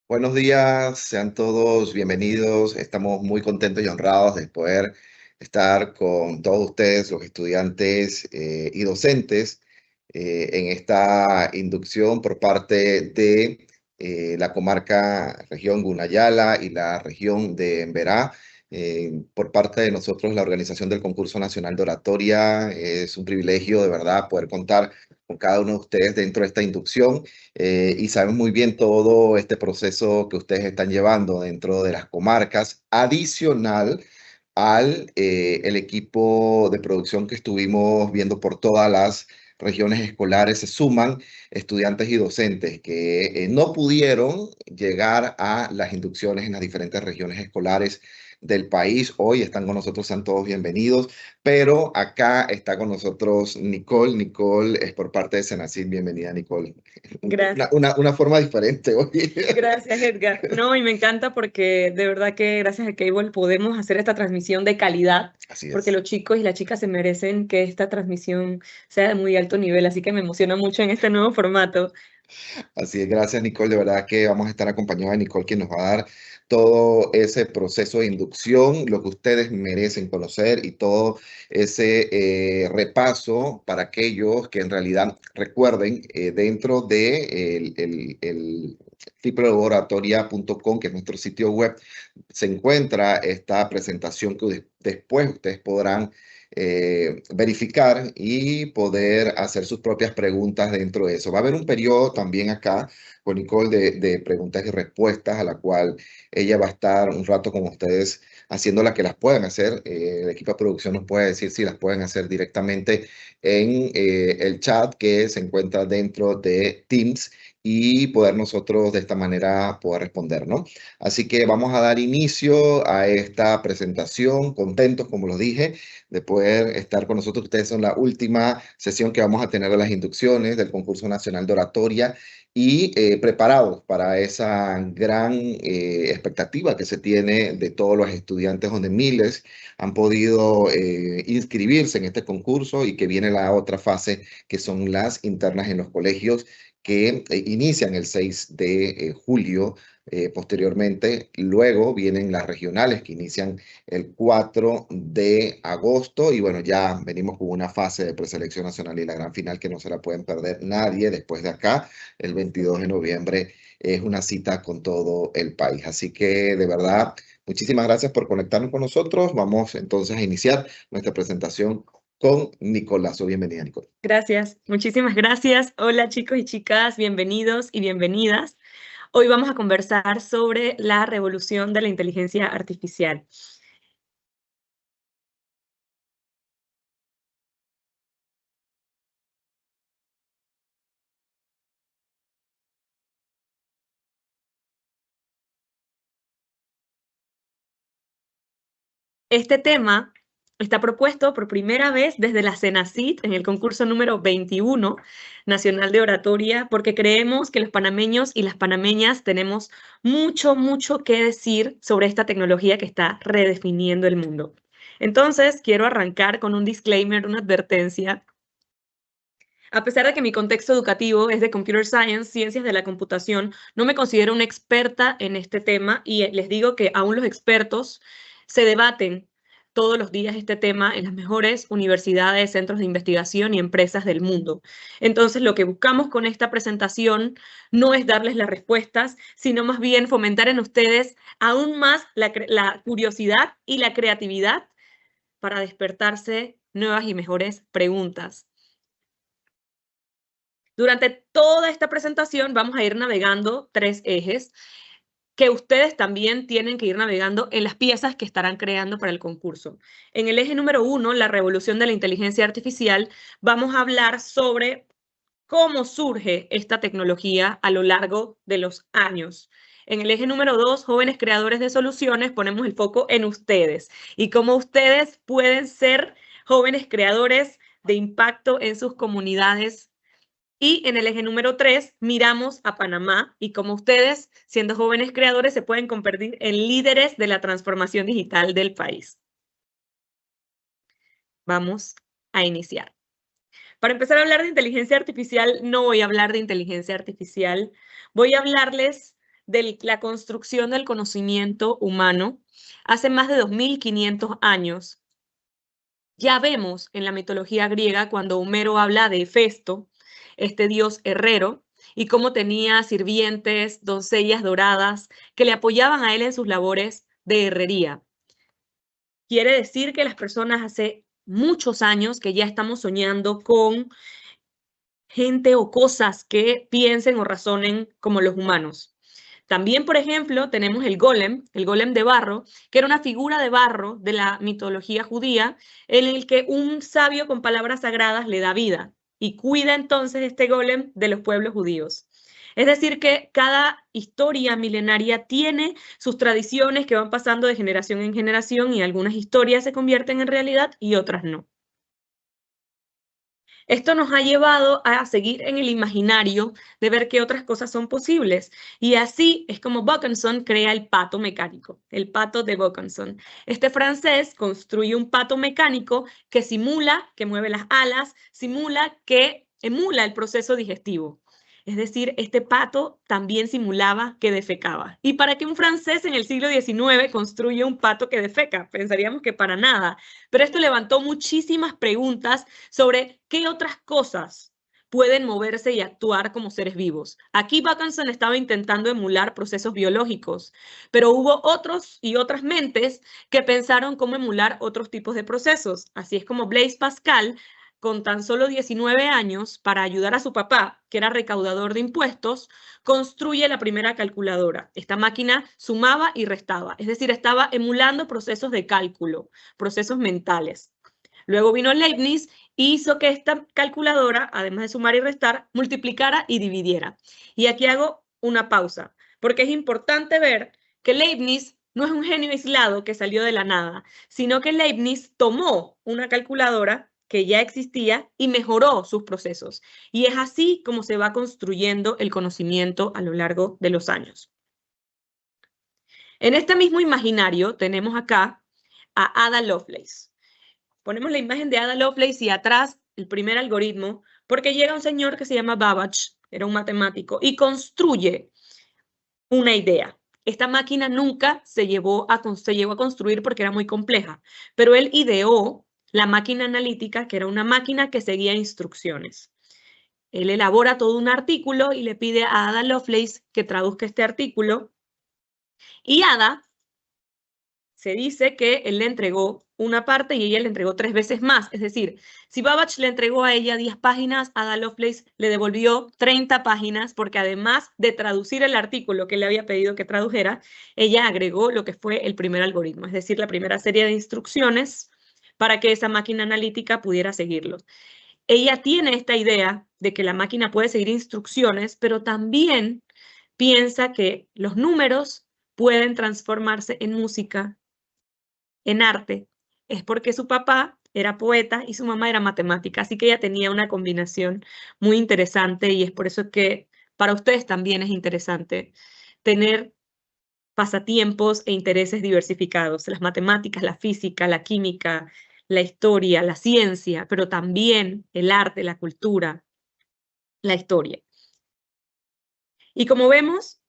Buenos días, sean todos bienvenidos. Estamos muy contentos y honrados de poder estar con todos ustedes, los estudiantes y docentes, en esta inducción por parte de la comarca región Gunayala y la región de Emberá. Por parte de nosotros, la organización del Concurso Nacional de Oratoria, es un privilegio de verdad poder contar con cada uno de ustedes dentro de esta inducción. Y sabemos muy bien todo este proceso que ustedes están llevando dentro de las comarcas, adicional al el equipo de producción que estuvimos viendo por todas las regiones escolares. Se suman estudiantes y docentes que no pudieron llegar a las inducciones en las diferentes regiones escolares del país. Hoy están con nosotros, sean todos bienvenidos, pero acá está con nosotros Nicole. Nicole es por parte de Senacid. Bienvenida, Nicole. Gracias, Una forma diferente hoy. gracias Edgar. No, y me encanta porque de verdad que gracias a Cable podemos hacer esta transmisión de calidad, Así porque es. los chicos y las chicas se merecen que esta transmisión sea de muy alto nivel, así que me emociona mucho en este nuevo formato. Así es, gracias Nicole. De verdad que vamos a estar acompañados de Nicole, quien nos va a dar todo ese proceso de inducción, lo que ustedes merecen conocer y todo ese repaso para aquellos que en realidad recuerden dentro de el www.oratoria.com, que es nuestro sitio web, se encuentra esta presentación que después ustedes podrán verificar y poder hacer sus propias preguntas dentro de eso. Va a haber un periodo también acá con Nicole de preguntas y respuestas, a la cual ella va a estar un rato con ustedes haciéndola que las puedan hacer. El equipo de producción nos puede decir si las pueden hacer directamente en el chat que se encuentra dentro de Teams y poder nosotros de esta manera poder responder, ¿no? Así que vamos a dar inicio a esta presentación, contentos, como lo dije, de poder estar con nosotros. Ustedes son la última sesión que vamos a tener de las inducciones del Concurso Nacional de Oratoria y preparados para esa gran expectativa que se tiene de todos los estudiantes, donde miles han podido inscribirse en este concurso y que viene la otra fase, que son las internas en los colegios que inician el 6 de julio. Posteriormente, luego vienen las regionales que inician el 4 de agosto y bueno, ya venimos con una fase de preselección nacional y la gran final que no se la pueden perder nadie después de acá. El 22 de noviembre es una cita con todo el país. Así que de verdad, muchísimas gracias por conectarnos con nosotros. Vamos entonces a iniciar nuestra presentación con Nicolazo. Bienvenida, Nicole. Gracias, muchísimas gracias. Hola chicos y chicas, bienvenidos y bienvenidas. Hoy vamos a conversar sobre la revolución de la inteligencia artificial. Este tema está propuesto por primera vez desde la Senacid en el concurso número 21 nacional de oratoria, porque creemos que los panameños y las panameñas tenemos mucho que decir sobre esta tecnología que está redefiniendo el mundo. Entonces, quiero arrancar con un disclaimer, una advertencia. A pesar de que mi contexto educativo es de Computer Science, ciencias de la computación, no me considero una experta en este tema y les digo que aún los expertos se debaten todos los días este tema en las mejores universidades, centros de investigación y empresas del mundo. Entonces, lo que buscamos con esta presentación no es darles las respuestas, sino más bien fomentar en ustedes aún más la curiosidad y la creatividad para despertarse nuevas y mejores preguntas. Durante toda esta presentación vamos a ir navegando 3 ejes que ustedes también tienen que ir navegando en las piezas que estarán creando para el concurso. En el eje número 1, la revolución de la inteligencia artificial, vamos a hablar sobre cómo surge esta tecnología a lo largo de los años. En el eje número 2, jóvenes creadores de soluciones, ponemos el foco en ustedes y cómo ustedes pueden ser jóvenes creadores de impacto en sus comunidades. Y en el eje número 3, miramos a Panamá y cómo ustedes, siendo jóvenes creadores, se pueden convertir en líderes de la transformación digital del país. Vamos a iniciar. Para empezar a hablar de inteligencia artificial, no voy a hablar de inteligencia artificial, voy a hablarles de la construcción del conocimiento humano hace más de 2500 años. Ya vemos en la mitología griega cuando Homero habla de Hefesto, este dios herrero, y cómo tenía sirvientes, doncellas doradas, que le apoyaban a él en sus labores de herrería. Quiere decir que las personas hace muchos años que ya estamos soñando con gente o cosas que piensen o razonen como los humanos. También, por ejemplo, tenemos el golem de barro, que era una figura de barro de la mitología judía, en el que un sabio con palabras sagradas le da vida y cuida entonces este golem de los pueblos judíos. Es decir, que cada historia milenaria tiene sus tradiciones que van pasando de generación en generación y algunas historias se convierten en realidad y otras no. Esto nos ha llevado a seguir en el imaginario de ver qué otras cosas son posibles. Y así es como Vaucanson crea el pato mecánico, el pato de Vaucanson. Este francés construye un pato mecánico que simula, que mueve las alas, simula que emula el proceso digestivo. Es decir, este pato también simulaba que defecaba. ¿Y para qué un francés en el siglo XIX construye un pato que defeca? Pensaríamos que para nada. Pero esto levantó muchísimas preguntas sobre qué otras cosas pueden moverse y actuar como seres vivos. Aquí Vaucanson estaba intentando emular procesos biológicos, pero hubo otros y otras mentes que pensaron cómo emular otros tipos de procesos. Así es como Blaise Pascal, con tan solo 19 años, para ayudar a su papá, que era recaudador de impuestos, construye la primera calculadora. Esta máquina sumaba y restaba, es decir, estaba emulando procesos de cálculo, procesos mentales. Luego vino Leibniz y hizo que esta calculadora, además de sumar y restar, multiplicara y dividiera. Y aquí hago una pausa, porque es importante ver que Leibniz no es un genio aislado que salió de la nada, sino que Leibniz tomó una calculadora que ya existía y mejoró sus procesos. Y es así como se va construyendo el conocimiento a lo largo de los años. En este mismo imaginario tenemos acá a Ada Lovelace. Ponemos la imagen de Ada Lovelace y atrás el primer algoritmo, porque llega un señor que se llama Babbage, era un matemático, y construye una idea. Esta máquina nunca se llegó a construir porque era muy compleja, pero él ideó la máquina analítica, que era una máquina que seguía instrucciones. Él elabora todo un artículo y le pide a Ada Lovelace que traduzca este artículo. Y Ada, se dice que él le entregó una parte y ella le entregó 3 veces más. Es decir, si Babbage le entregó a ella 10 páginas, Ada Lovelace le devolvió 30 páginas porque además de traducir el artículo que le había pedido que tradujera, ella agregó lo que fue el primer algoritmo, es decir, la primera serie de instrucciones para que esa máquina analítica pudiera seguirlos. Ella tiene esta idea de que la máquina puede seguir instrucciones, pero también piensa que los números pueden transformarse en música, en arte. Es porque su papá era poeta y su mamá era matemática, así que ella tenía una combinación muy interesante y es por eso que para ustedes también es interesante tener pasatiempos e intereses diversificados, las matemáticas, la física, la química, la historia, la ciencia, pero también el arte, la cultura, la historia. Y como vemos,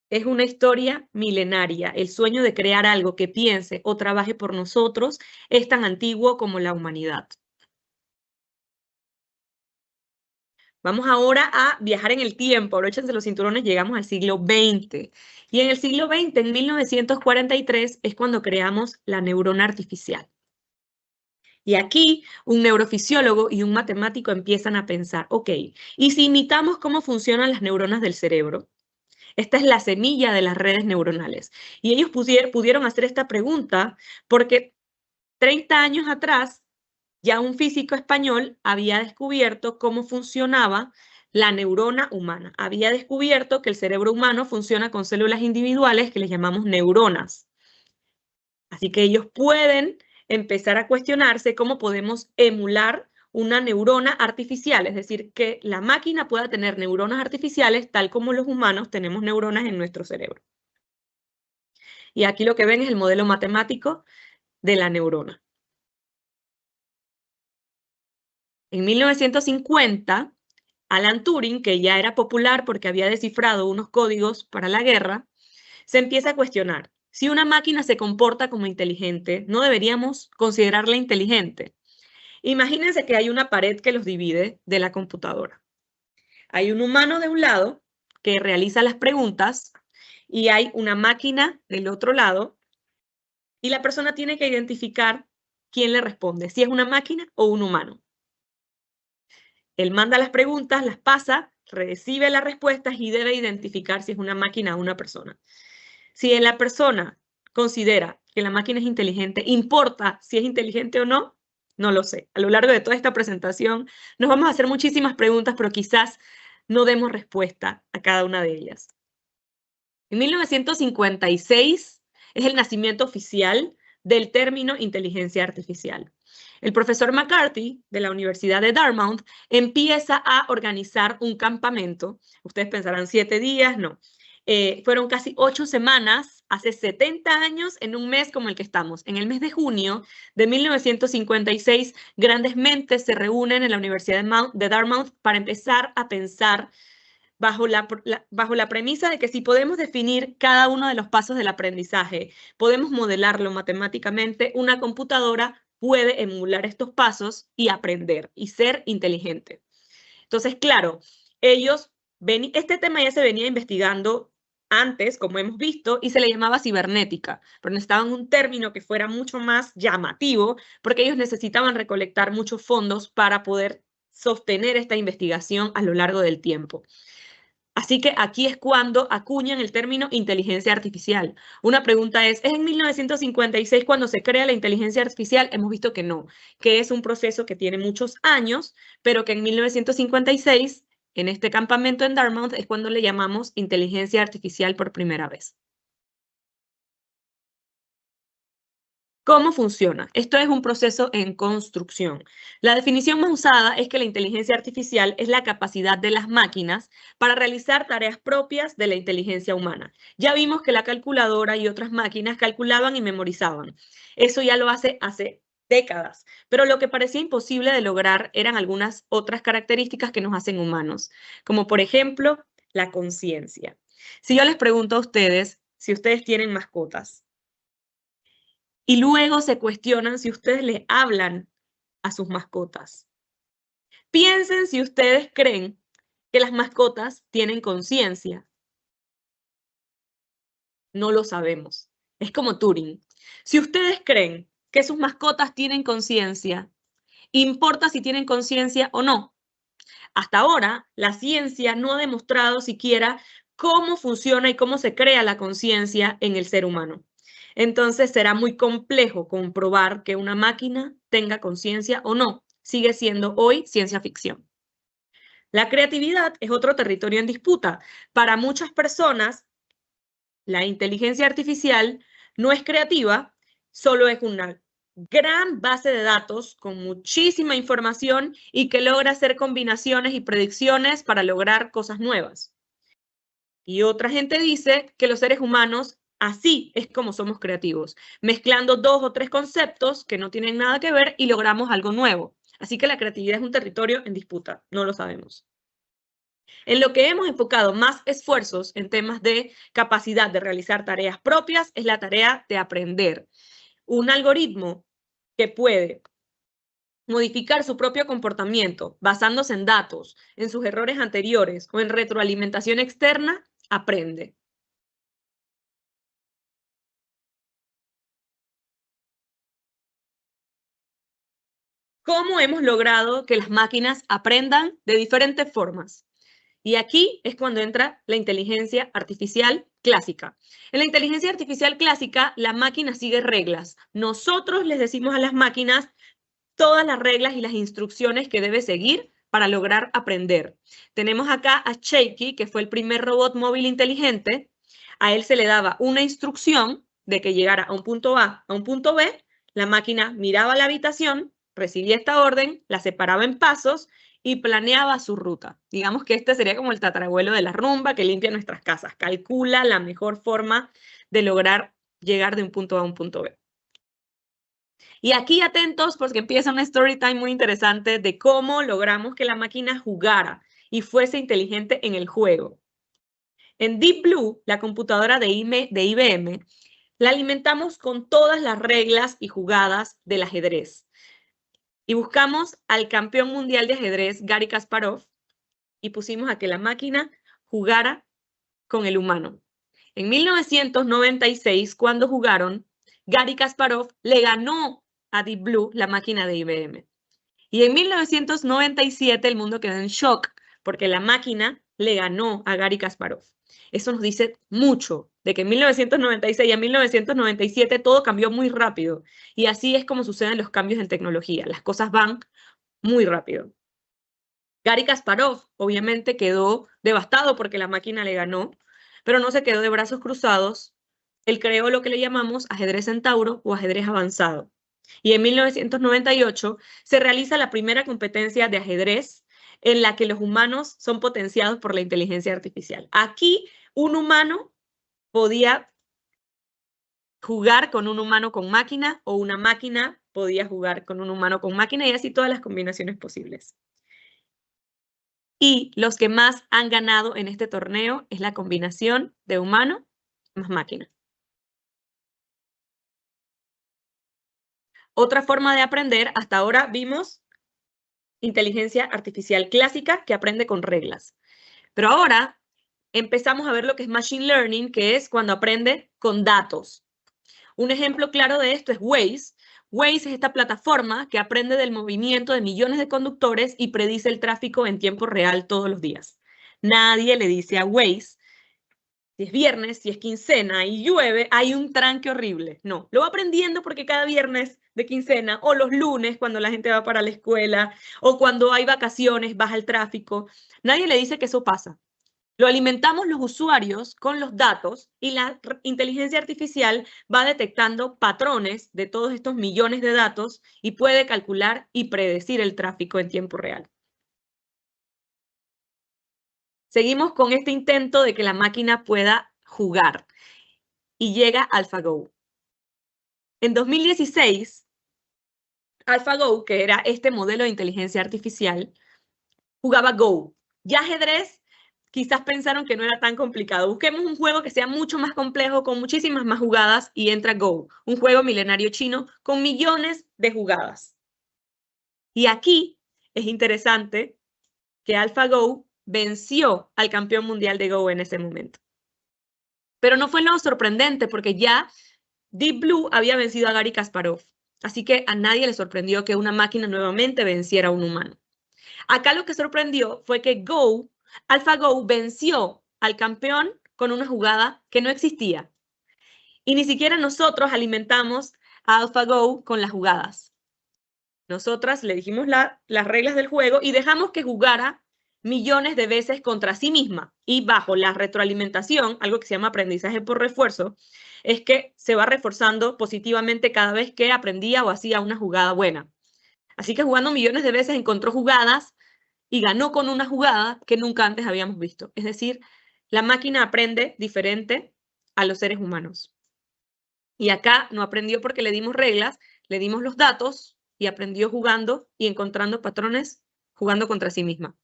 es una historia milenaria. El sueño de crear algo que piense o trabaje por nosotros es tan antiguo como la humanidad. Vamos ahora a viajar en el tiempo. Abróchense los cinturones, llegamos al siglo XX. Y en el siglo XX, en 1943, es cuando creamos la neurona artificial. Y aquí un neurofisiólogo y un matemático empiezan a pensar, ok, ¿y si imitamos cómo funcionan las neuronas del cerebro? Esta es la semilla de las redes neuronales. Y ellos pudieron hacer esta pregunta porque 30 años atrás ya un físico español había descubierto cómo funcionaba la neurona humana. Había descubierto que el cerebro humano funciona con células individuales que les llamamos neuronas. Así que ellos pueden empezar a cuestionarse cómo podemos emular una neurona artificial, es decir, que la máquina pueda tener neuronas artificiales tal como los humanos tenemos neuronas en nuestro cerebro. Y aquí lo que ven es el modelo matemático de la neurona. En 1950, Alan Turing, que ya era popular porque había descifrado unos códigos para la guerra, se empieza a cuestionar, si una máquina se comporta como inteligente, ¿no deberíamos considerarla inteligente? Imagínense que hay una pared que los divide de la computadora. Hay un humano de un lado que realiza las preguntas y hay una máquina del otro lado y la persona tiene que identificar quién le responde, si es una máquina o un humano. Él manda las preguntas, las pasa, recibe las respuestas y debe identificar si es una máquina o una persona. Si la persona considera que la máquina es inteligente, ¿importa si es inteligente o no? No lo sé. A lo largo de toda esta presentación nos vamos a hacer muchísimas preguntas, pero quizás no demos respuesta a cada una de ellas. En 1956 es el nacimiento oficial del término inteligencia artificial. El profesor McCarthy de la Universidad de Dartmouth empieza a organizar un campamento. Ustedes pensarán 7 días, no. Fueron casi 8 semanas, hace 70 años, en un mes como el que estamos. En el mes de junio de 1956, grandes mentes se reúnen en la Universidad de Dartmouth para empezar a pensar bajo la premisa de que si podemos definir cada uno de los pasos del aprendizaje, podemos modelarlo matemáticamente, una computadora puede emular estos pasos y aprender y ser inteligente. Entonces, claro, este tema ya se venía investigando antes, como hemos visto, y se le llamaba cibernética, pero necesitaban un término que fuera mucho más llamativo, porque ellos necesitaban recolectar muchos fondos para poder sostener esta investigación a lo largo del tiempo. Así que aquí es cuando acuñan el término inteligencia artificial. Una pregunta ¿es en 1956 cuando se crea la inteligencia artificial? Hemos visto que no, que es un proceso que tiene muchos años, pero que en 1956, en este campamento en Dartmouth, es cuando le llamamos inteligencia artificial por primera vez. ¿Cómo funciona? Esto es un proceso en construcción. La definición más usada es que la inteligencia artificial es la capacidad de las máquinas para realizar tareas propias de la inteligencia humana. Ya vimos que la calculadora y otras máquinas calculaban y memorizaban. Eso ya lo hace décadas, pero lo que parecía imposible de lograr eran algunas otras características que nos hacen humanos, como por ejemplo la conciencia. Si yo les pregunto a ustedes si ustedes tienen mascotas, y luego se cuestionan si ustedes le hablan a sus mascotas. Piensen si ustedes creen que las mascotas tienen conciencia. No lo sabemos. Es como Turing. Si ustedes creen que sus mascotas tienen conciencia, ¿importa si tienen conciencia o no? Hasta ahora, la ciencia no ha demostrado siquiera cómo funciona y cómo se crea la conciencia en el ser humano. Entonces será muy complejo comprobar que una máquina tenga conciencia o no. Sigue siendo hoy ciencia ficción. La creatividad es otro territorio en disputa. Para muchas personas, la inteligencia artificial no es creativa, solo es una gran base de datos con muchísima información y que logra hacer combinaciones y predicciones para lograr cosas nuevas. Y otra gente dice que los seres humanos así es como somos creativos, mezclando 2 o 3 conceptos que no tienen nada que ver y logramos algo nuevo. Así que la creatividad es un territorio en disputa, no lo sabemos. En lo que hemos enfocado más esfuerzos en temas de capacidad de realizar tareas propias es la tarea de aprender. Un algoritmo que puede modificar su propio comportamiento basándose en datos, en sus errores anteriores o en retroalimentación externa, aprende. ¿Cómo hemos logrado que las máquinas aprendan de diferentes formas? Y aquí es cuando entra la inteligencia artificial clásica. En la inteligencia artificial clásica, la máquina sigue reglas. Nosotros les decimos a las máquinas todas las reglas y las instrucciones que debe seguir para lograr aprender. Tenemos acá a Shaky, que fue el primer robot móvil inteligente. A él se le daba una instrucción de que llegara a un punto A a un punto B. La máquina miraba la habitación, recibía esta orden, la separaba en pasos y planeaba su ruta. Digamos que este sería como el tatarabuelo de la rumba que limpia nuestras casas. Calcula la mejor forma de lograr llegar de un punto A a un punto B. Y aquí atentos porque empieza una story time muy interesante de cómo logramos que la máquina jugara y fuese inteligente en el juego. En Deep Blue, la computadora de IBM, la alimentamos con todas las reglas y jugadas del ajedrez. Y buscamos al campeón mundial de ajedrez, Garry Kasparov, y pusimos a que la máquina jugara con el humano. En 1996, cuando jugaron, Garry Kasparov le ganó a Deep Blue, la máquina de IBM. Y en 1997 el mundo quedó en shock porque la máquina le ganó a Garry Kasparov. Eso nos dice mucho de que en 1996 a 1997 todo cambió muy rápido. Y así es como suceden los cambios en tecnología. Las cosas van muy rápido. Garry Kasparov obviamente quedó devastado porque la máquina le ganó, pero no se quedó de brazos cruzados. Él creó lo que le llamamos ajedrez centauro o ajedrez avanzado. Y en 1998 se realiza la primera competencia de ajedrez en la que los humanos son potenciados por la inteligencia artificial. Aquí un humano podía jugar con un humano con máquina o una máquina podía jugar con un humano con máquina y así todas las combinaciones posibles. Y los que más han ganado en este torneo es la combinación de humano más máquina. Otra forma de aprender, hasta ahora vimos inteligencia artificial clásica que aprende con reglas. Pero ahora empezamos a ver lo que es machine learning, que es cuando aprende con datos. Un ejemplo claro de esto es Waze. Waze es esta plataforma que aprende del movimiento de millones de conductores y predice el tráfico en tiempo real todos los días. Nadie le dice a Waze, si es viernes, si es quincena y llueve, hay un tranque horrible. No, lo va aprendiendo porque cada viernes de quincena o los lunes cuando la gente va para la escuela o cuando hay vacaciones, baja el tráfico. Nadie le dice que eso pasa. Lo alimentamos los usuarios con los datos y la inteligencia artificial va detectando patrones de todos estos millones de datos y puede calcular y predecir el tráfico en tiempo real. Seguimos con este intento de que la máquina pueda jugar y llega AlphaGo. En 2016, AlphaGo, que era este modelo de inteligencia artificial, jugaba Go. Ya ajedrez quizás pensaron que no era tan complicado. Busquemos un juego que sea mucho más complejo, con muchísimas más jugadas, y entra Go, un juego milenario chino con millones de jugadas. Y aquí es interesante que AlphaGo venció al campeón mundial de Go en ese momento. Pero no fue lo sorprendente, porque ya Deep Blue había vencido a Garry Kasparov. Así que a nadie le sorprendió que una máquina nuevamente venciera a un humano. Acá lo que sorprendió fue que AlphaGo venció al campeón con una jugada que no existía. Y ni siquiera nosotros alimentamos a AlphaGo con las jugadas. Nosotras le dijimos las reglas del juego y dejamos que jugara millones de veces contra sí misma. Y bajo la retroalimentación, algo que se llama aprendizaje por refuerzo, es que se va reforzando positivamente cada vez que aprendía o hacía una jugada buena. Así que jugando millones de veces encontró jugadas y ganó con una jugada que nunca antes habíamos visto. Es decir, la máquina aprende diferente a los seres humanos. Y acá no aprendió porque le dimos reglas, le dimos los datos y aprendió jugando y encontrando patrones jugando contra sí misma.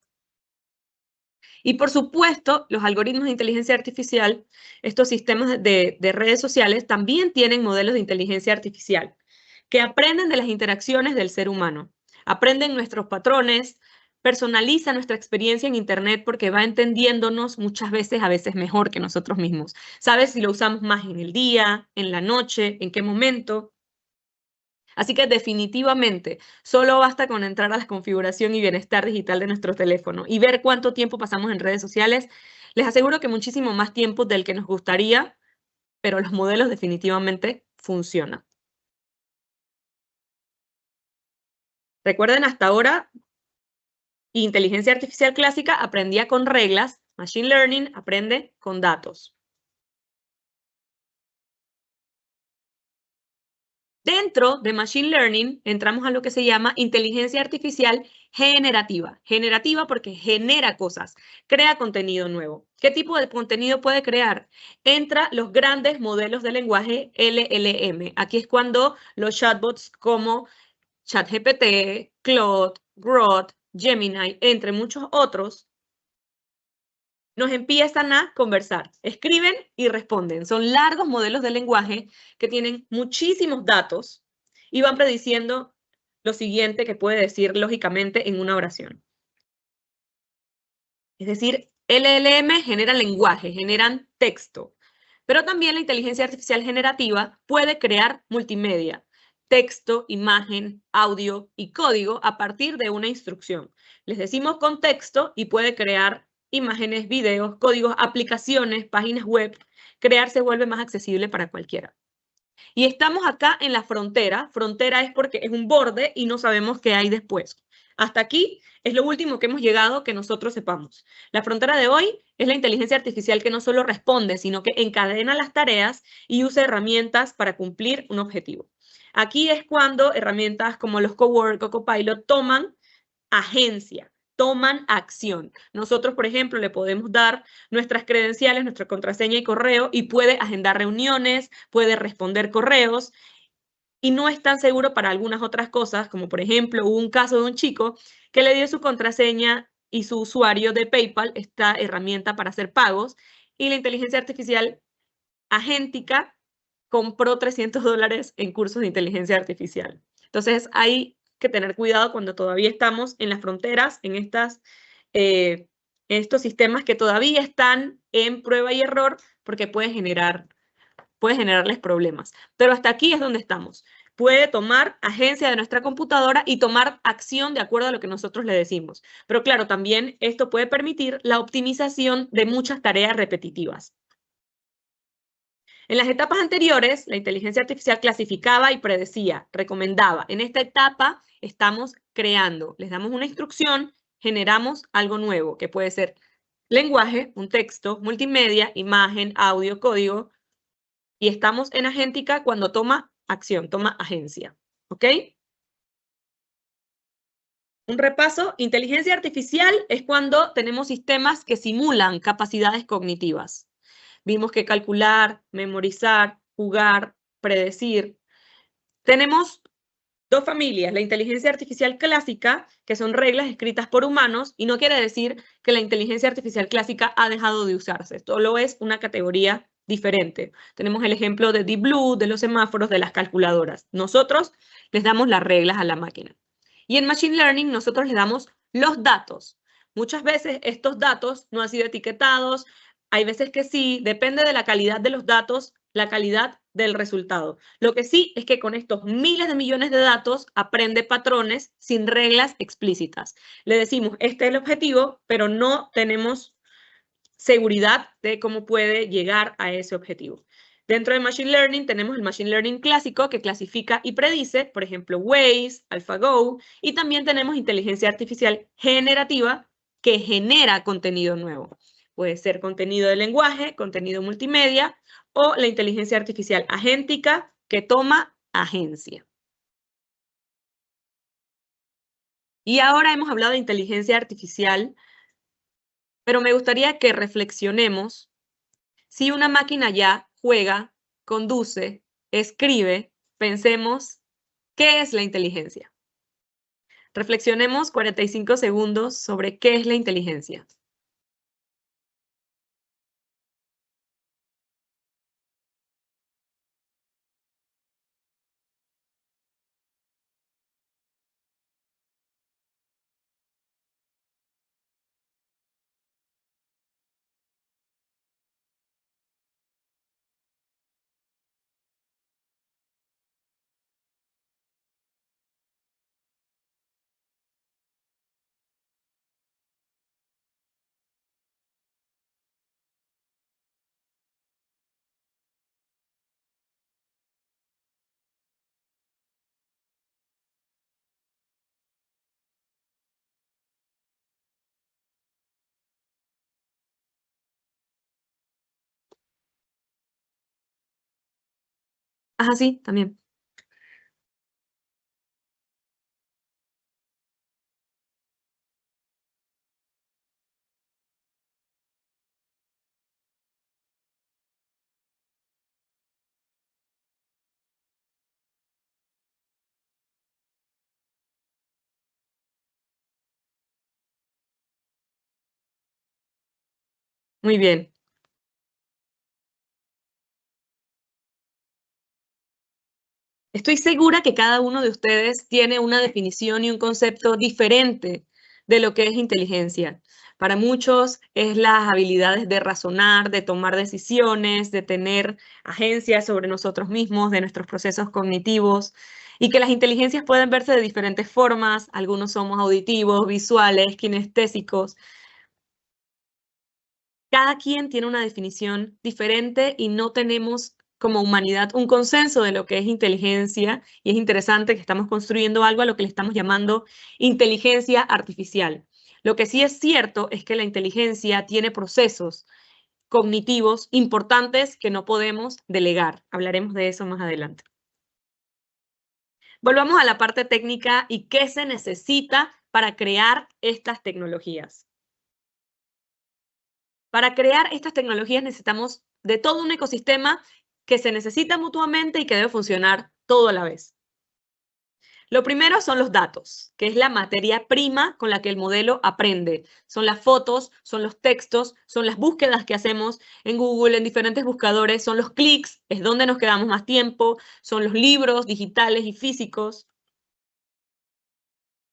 Y por supuesto, los algoritmos de inteligencia artificial, estos sistemas de redes sociales, también tienen modelos de inteligencia artificial que aprenden de las interacciones del ser humano, aprenden nuestros patrones, personaliza nuestra experiencia en Internet porque va entendiéndonos muchas veces, a veces mejor que nosotros mismos. Sabe si lo usamos más en el día, en la noche, en qué momento. Así que definitivamente solo basta con entrar a la configuración y bienestar digital de nuestro teléfono y ver cuánto tiempo pasamos en redes sociales. Les aseguro que muchísimo más tiempo del que nos gustaría, pero los modelos definitivamente funcionan. Recuerden, hasta ahora, inteligencia artificial clásica aprendía con reglas, machine learning aprende con datos. Dentro de Machine Learning entramos a lo que se llama inteligencia artificial generativa. Generativa porque genera cosas, crea contenido nuevo. ¿Qué tipo de contenido puede crear? Entra los grandes modelos de lenguaje LLM. Aquí es cuando los chatbots como ChatGPT, Claude, Grok, Gemini, entre muchos otros, nos empiezan a conversar, escriben y responden. Son largos modelos de lenguaje que tienen muchísimos datos y van prediciendo lo siguiente que puede decir lógicamente en una oración. Es decir, LLM generan lenguaje, generan texto, pero también la inteligencia artificial generativa puede crear multimedia, texto, imagen, audio y código a partir de una instrucción. Les decimos contexto y puede crear imágenes, videos, códigos, aplicaciones, páginas web. Crear se vuelve más accesible para cualquiera. Y estamos acá en la frontera. Frontera es porque es un borde y no sabemos qué hay después. Hasta aquí es lo último que hemos llegado que nosotros sepamos. La frontera de hoy es la inteligencia artificial que no solo responde, sino que encadena las tareas y usa herramientas para cumplir un objetivo. Aquí es cuando herramientas como los Cowork o Copilot toman agencia, toman acción. Nosotros, por ejemplo, le podemos dar nuestras credenciales, nuestra contraseña y correo y puede agendar reuniones, puede responder correos y no es tan seguro para algunas otras cosas, como por ejemplo, hubo un caso de un chico que le dio su contraseña y su usuario de PayPal, esta herramienta para hacer pagos, y la inteligencia artificial agéntica compró $300 en cursos de inteligencia artificial. Entonces, hay que tener cuidado cuando todavía estamos en las fronteras, en estos sistemas que todavía están en prueba y error, porque puede generarles problemas. Pero hasta aquí es donde estamos. Puede tomar agencia de nuestra computadora y tomar acción de acuerdo a lo que nosotros le decimos. Pero claro, también esto puede permitir la optimización de muchas tareas repetitivas. En las etapas anteriores, la inteligencia artificial clasificaba y predecía, recomendaba. En esta etapa estamos creando. Les damos una instrucción, generamos algo nuevo, que puede ser lenguaje, un texto, multimedia, imagen, audio, código. Y estamos en agéntica cuando toma acción, toma agencia. ¿Ok? Un repaso, inteligencia artificial es cuando tenemos sistemas que simulan capacidades cognitivas. Vimos que calcular, memorizar, jugar, predecir. Tenemos dos familias, la inteligencia artificial clásica, que son reglas escritas por humanos, y no quiere decir que la inteligencia artificial clásica ha dejado de usarse, solo es una categoría diferente. Tenemos el ejemplo de Deep Blue, de los semáforos, de las calculadoras. Nosotros les damos las reglas a la máquina. Y en Machine Learning nosotros les damos los datos. Muchas veces estos datos no han sido etiquetados, hay veces que sí, depende de la calidad de los datos, la calidad del resultado. Lo que sí es que con estos miles de millones de datos aprende patrones sin reglas explícitas. Le decimos, este es el objetivo, pero no tenemos seguridad de cómo puede llegar a ese objetivo. Dentro de Machine Learning tenemos el Machine Learning clásico que clasifica y predice, por ejemplo, Waze, AlphaGo, y también tenemos inteligencia artificial generativa que genera contenido nuevo. Puede ser contenido de lenguaje, contenido multimedia o la inteligencia artificial agéntica que toma agencia. Y ahora hemos hablado de inteligencia artificial, pero me gustaría que reflexionemos si una máquina ya juega, conduce, escribe, pensemos, ¿qué es la inteligencia? Reflexionemos 45 segundos sobre qué es la inteligencia. Ajá, sí, también. Muy bien. Estoy segura que cada uno de ustedes tiene una definición y un concepto diferente de lo que es inteligencia. Para muchos es las habilidades de razonar, de tomar decisiones, de tener agencia sobre nosotros mismos, de nuestros procesos cognitivos, y que las inteligencias pueden verse de diferentes formas. Algunos somos auditivos, visuales, kinestésicos. Cada quien tiene una definición diferente y no tenemos como humanidad un consenso de lo que es inteligencia, y es interesante que estamos construyendo algo a lo que le estamos llamando inteligencia artificial. Lo que sí es cierto es que la inteligencia tiene procesos cognitivos importantes que no podemos delegar. Hablaremos de eso más adelante. Volvamos a la parte técnica y qué se necesita para crear estas tecnologías. Para crear estas tecnologías necesitamos de todo un ecosistema que se necesita mutuamente y que debe funcionar todo a la vez. Lo primero son los datos, que es la materia prima con la que el modelo aprende. Son las fotos, son los textos, son las búsquedas que hacemos en Google, en diferentes buscadores, son los clics, es donde nos quedamos más tiempo, son los libros digitales y físicos.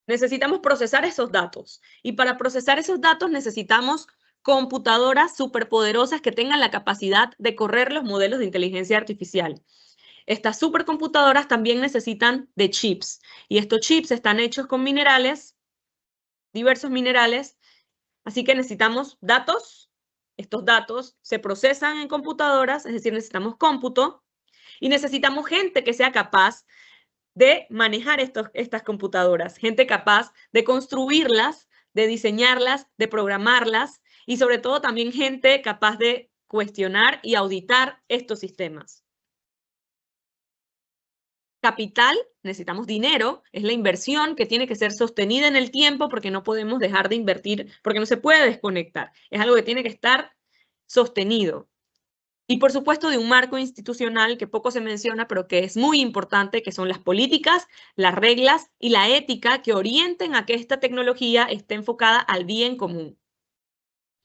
Necesitamos procesar esos datos, y para procesar esos datos necesitamos computadoras superpoderosas que tengan la capacidad de correr los modelos de inteligencia artificial. Estas supercomputadoras también necesitan de chips, y estos chips están hechos con minerales, diversos minerales, así que necesitamos datos. Estos datos se procesan en computadoras, es decir, necesitamos cómputo, y necesitamos gente que sea capaz de manejar estas computadoras, gente capaz de construirlas, de diseñarlas, de programarlas, y sobre todo también gente capaz de cuestionar y auditar estos sistemas. Capital, necesitamos dinero, es la inversión que tiene que ser sostenida en el tiempo, porque no podemos dejar de invertir, porque no se puede desconectar, es algo que tiene que estar sostenido. Y por supuesto de un marco institucional que poco se menciona, pero que es muy importante, que son las políticas, las reglas y la ética que orienten a que esta tecnología esté enfocada al bien común.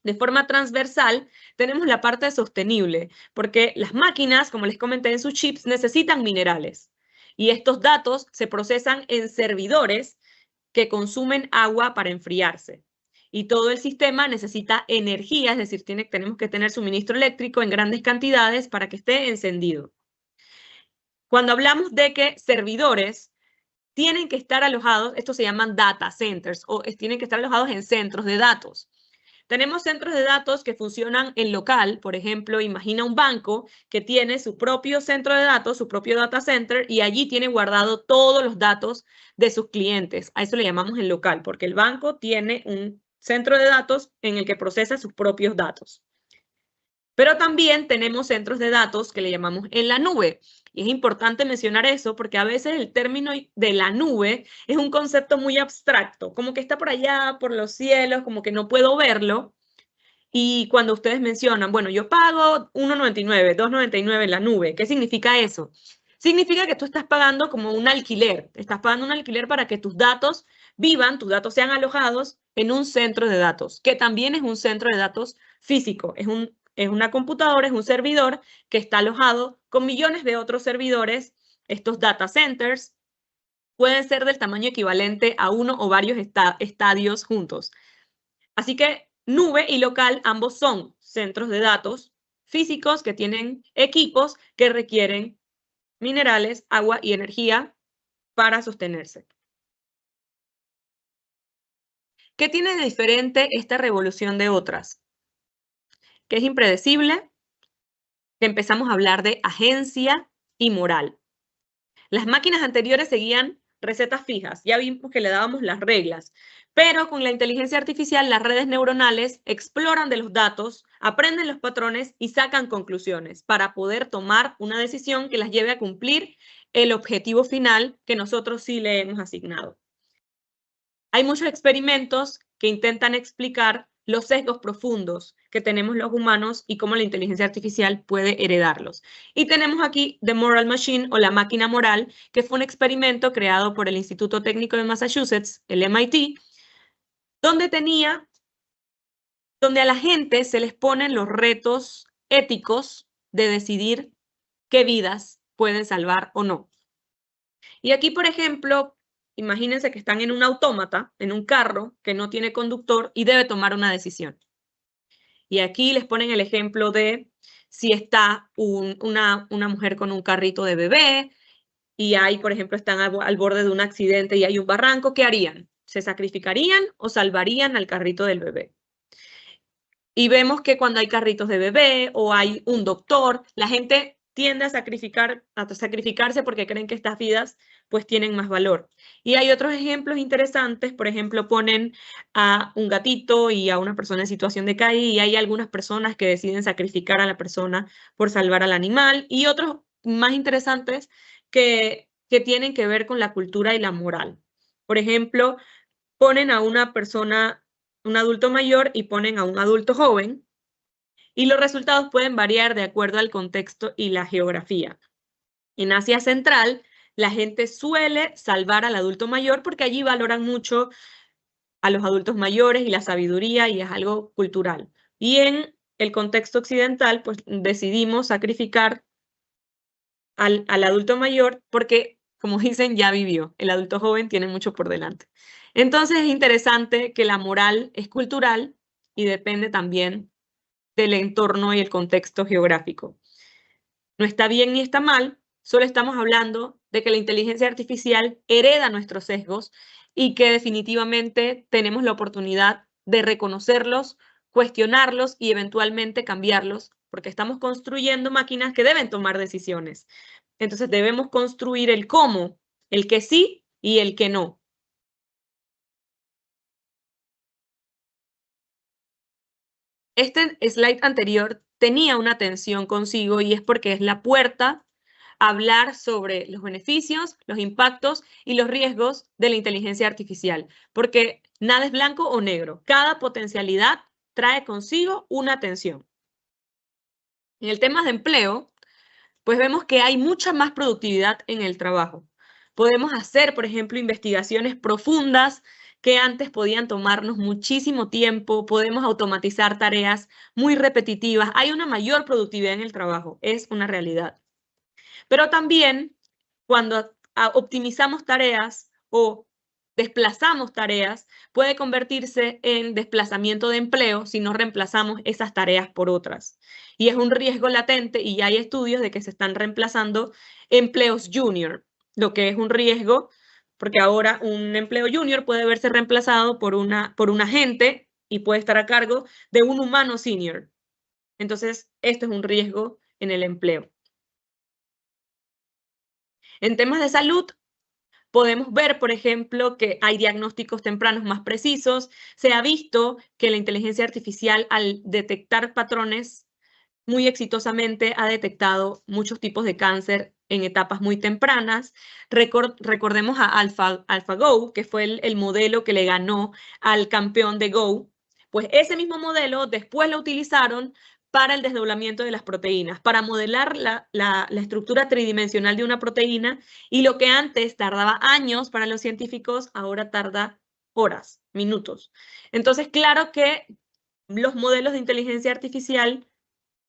De forma transversal, tenemos la parte sostenible, porque las máquinas, como les comenté en sus chips, necesitan minerales. Y estos datos se procesan en servidores que consumen agua para enfriarse. Y todo el sistema necesita energía, es decir, tenemos que tener suministro eléctrico en grandes cantidades para que esté encendido. Cuando hablamos de que servidores tienen que estar alojados, estos se llaman data centers, o tienen que estar alojados en centros de datos. Tenemos centros de datos que funcionan en local. Por ejemplo, imagina un banco que tiene su propio centro de datos, su propio data center, y allí tiene guardado todos los datos de sus clientes. A eso le llamamos en local, porque el banco tiene un centro de datos en el que procesa sus propios datos. Pero también tenemos centros de datos que le llamamos en la nube. Y es importante mencionar eso porque a veces el término de la nube es un concepto muy abstracto, como que está por allá, por los cielos, como que no puedo verlo. Y cuando ustedes mencionan, bueno, yo pago 1.99, 2.99 en la nube, ¿qué significa eso? Significa que tú estás pagando como un alquiler. Estás pagando un alquiler para que tus datos vivan, tus datos sean alojados en un centro de datos, que también es un centro de datos físico. Es una computadora, es un servidor que está alojado con millones de otros servidores. Estos data centers pueden ser del tamaño equivalente a uno o varios estadios juntos. Así que nube y local ambos son centros de datos físicos que tienen equipos que requieren minerales, agua y energía para sostenerse. ¿Qué tiene de diferente esta revolución de otras? Que es impredecible, que empezamos a hablar de agencia y moral. Las máquinas anteriores seguían recetas fijas, ya vimos que le dábamos las reglas, pero con la inteligencia artificial las redes neuronales exploran de los datos, aprenden los patrones y sacan conclusiones para poder tomar una decisión que las lleve a cumplir el objetivo final que nosotros sí le hemos asignado. Hay muchos experimentos que intentan explicar los sesgos profundos que tenemos los humanos y cómo la inteligencia artificial puede heredarlos. Y tenemos aquí The Moral Machine, o la máquina moral, que fue un experimento creado por el Instituto Técnico de Massachusetts, el MIT, donde tenía donde a la gente se les ponen los retos éticos de decidir qué vidas pueden salvar o no. Y aquí, por ejemplo, imagínense que están en un autómata, en un carro que no tiene conductor y debe tomar una decisión. Y aquí les ponen el ejemplo de si está una mujer con un carrito de bebé y hay, por ejemplo, están al borde de un accidente y hay un barranco, ¿qué harían? ¿Se sacrificarían o salvarían al carrito del bebé? Y vemos que cuando hay carritos de bebé o hay un doctor, la gente tiende a sacrificarse porque creen que estas vidas pues tienen más valor. Y hay otros ejemplos interesantes, por ejemplo, ponen a un gatito y a una persona en situación de calle y hay algunas personas que deciden sacrificar a la persona por salvar al animal y otros más interesantes que tienen que ver con la cultura y la moral. Por ejemplo, ponen a una persona, un adulto mayor y ponen a un adulto joven y los resultados pueden variar de acuerdo al contexto y la geografía. En Asia Central, la gente suele salvar al adulto mayor porque allí valoran mucho a los adultos mayores y la sabiduría y es algo cultural. Y en el contexto occidental, pues decidimos sacrificar al adulto mayor porque, como dicen, ya vivió. El adulto joven tiene mucho por delante. Entonces es interesante que la moral es cultural y depende también del entorno y el contexto geográfico. No está bien ni está mal, solo estamos hablando de que la inteligencia artificial hereda nuestros sesgos y que definitivamente tenemos la oportunidad de reconocerlos, cuestionarlos y eventualmente cambiarlos, porque estamos construyendo máquinas que deben tomar decisiones. Entonces debemos construir el cómo, el que sí y el que no. Este slide anterior tenía una tensión consigo y es porque es la puerta a hablar sobre los beneficios, los impactos y los riesgos de la inteligencia artificial, porque nada es blanco o negro. Cada potencialidad trae consigo una tensión. En el tema de empleo, pues vemos que hay mucha más productividad en el trabajo. Podemos hacer, por ejemplo, investigaciones profundas que antes podían tomarnos muchísimo tiempo, podemos automatizar tareas muy repetitivas, hay una mayor productividad en el trabajo, es una realidad. Pero también cuando optimizamos tareas o desplazamos tareas, puede convertirse en desplazamiento de empleo si no reemplazamos esas tareas por otras. Y es un riesgo latente y ya hay estudios de que se están reemplazando empleos junior, lo que es un riesgo porque ahora un empleo junior puede verse reemplazado por un agente y puede estar a cargo de un humano senior. Entonces, esto es un riesgo en el empleo. En temas de salud, podemos ver, por ejemplo, que hay diagnósticos tempranos más precisos. Se ha visto que la inteligencia artificial, al detectar patrones muy exitosamente, ha detectado muchos tipos de cáncer en etapas muy tempranas. Recordemos a AlphaGo, que fue el modelo que le ganó al campeón de Go. Pues ese mismo modelo después lo utilizaron para el desdoblamiento de las proteínas, para modelar la estructura tridimensional de una proteína y lo que antes tardaba años para los científicos, ahora tarda horas, minutos. Entonces, claro que los modelos de inteligencia artificial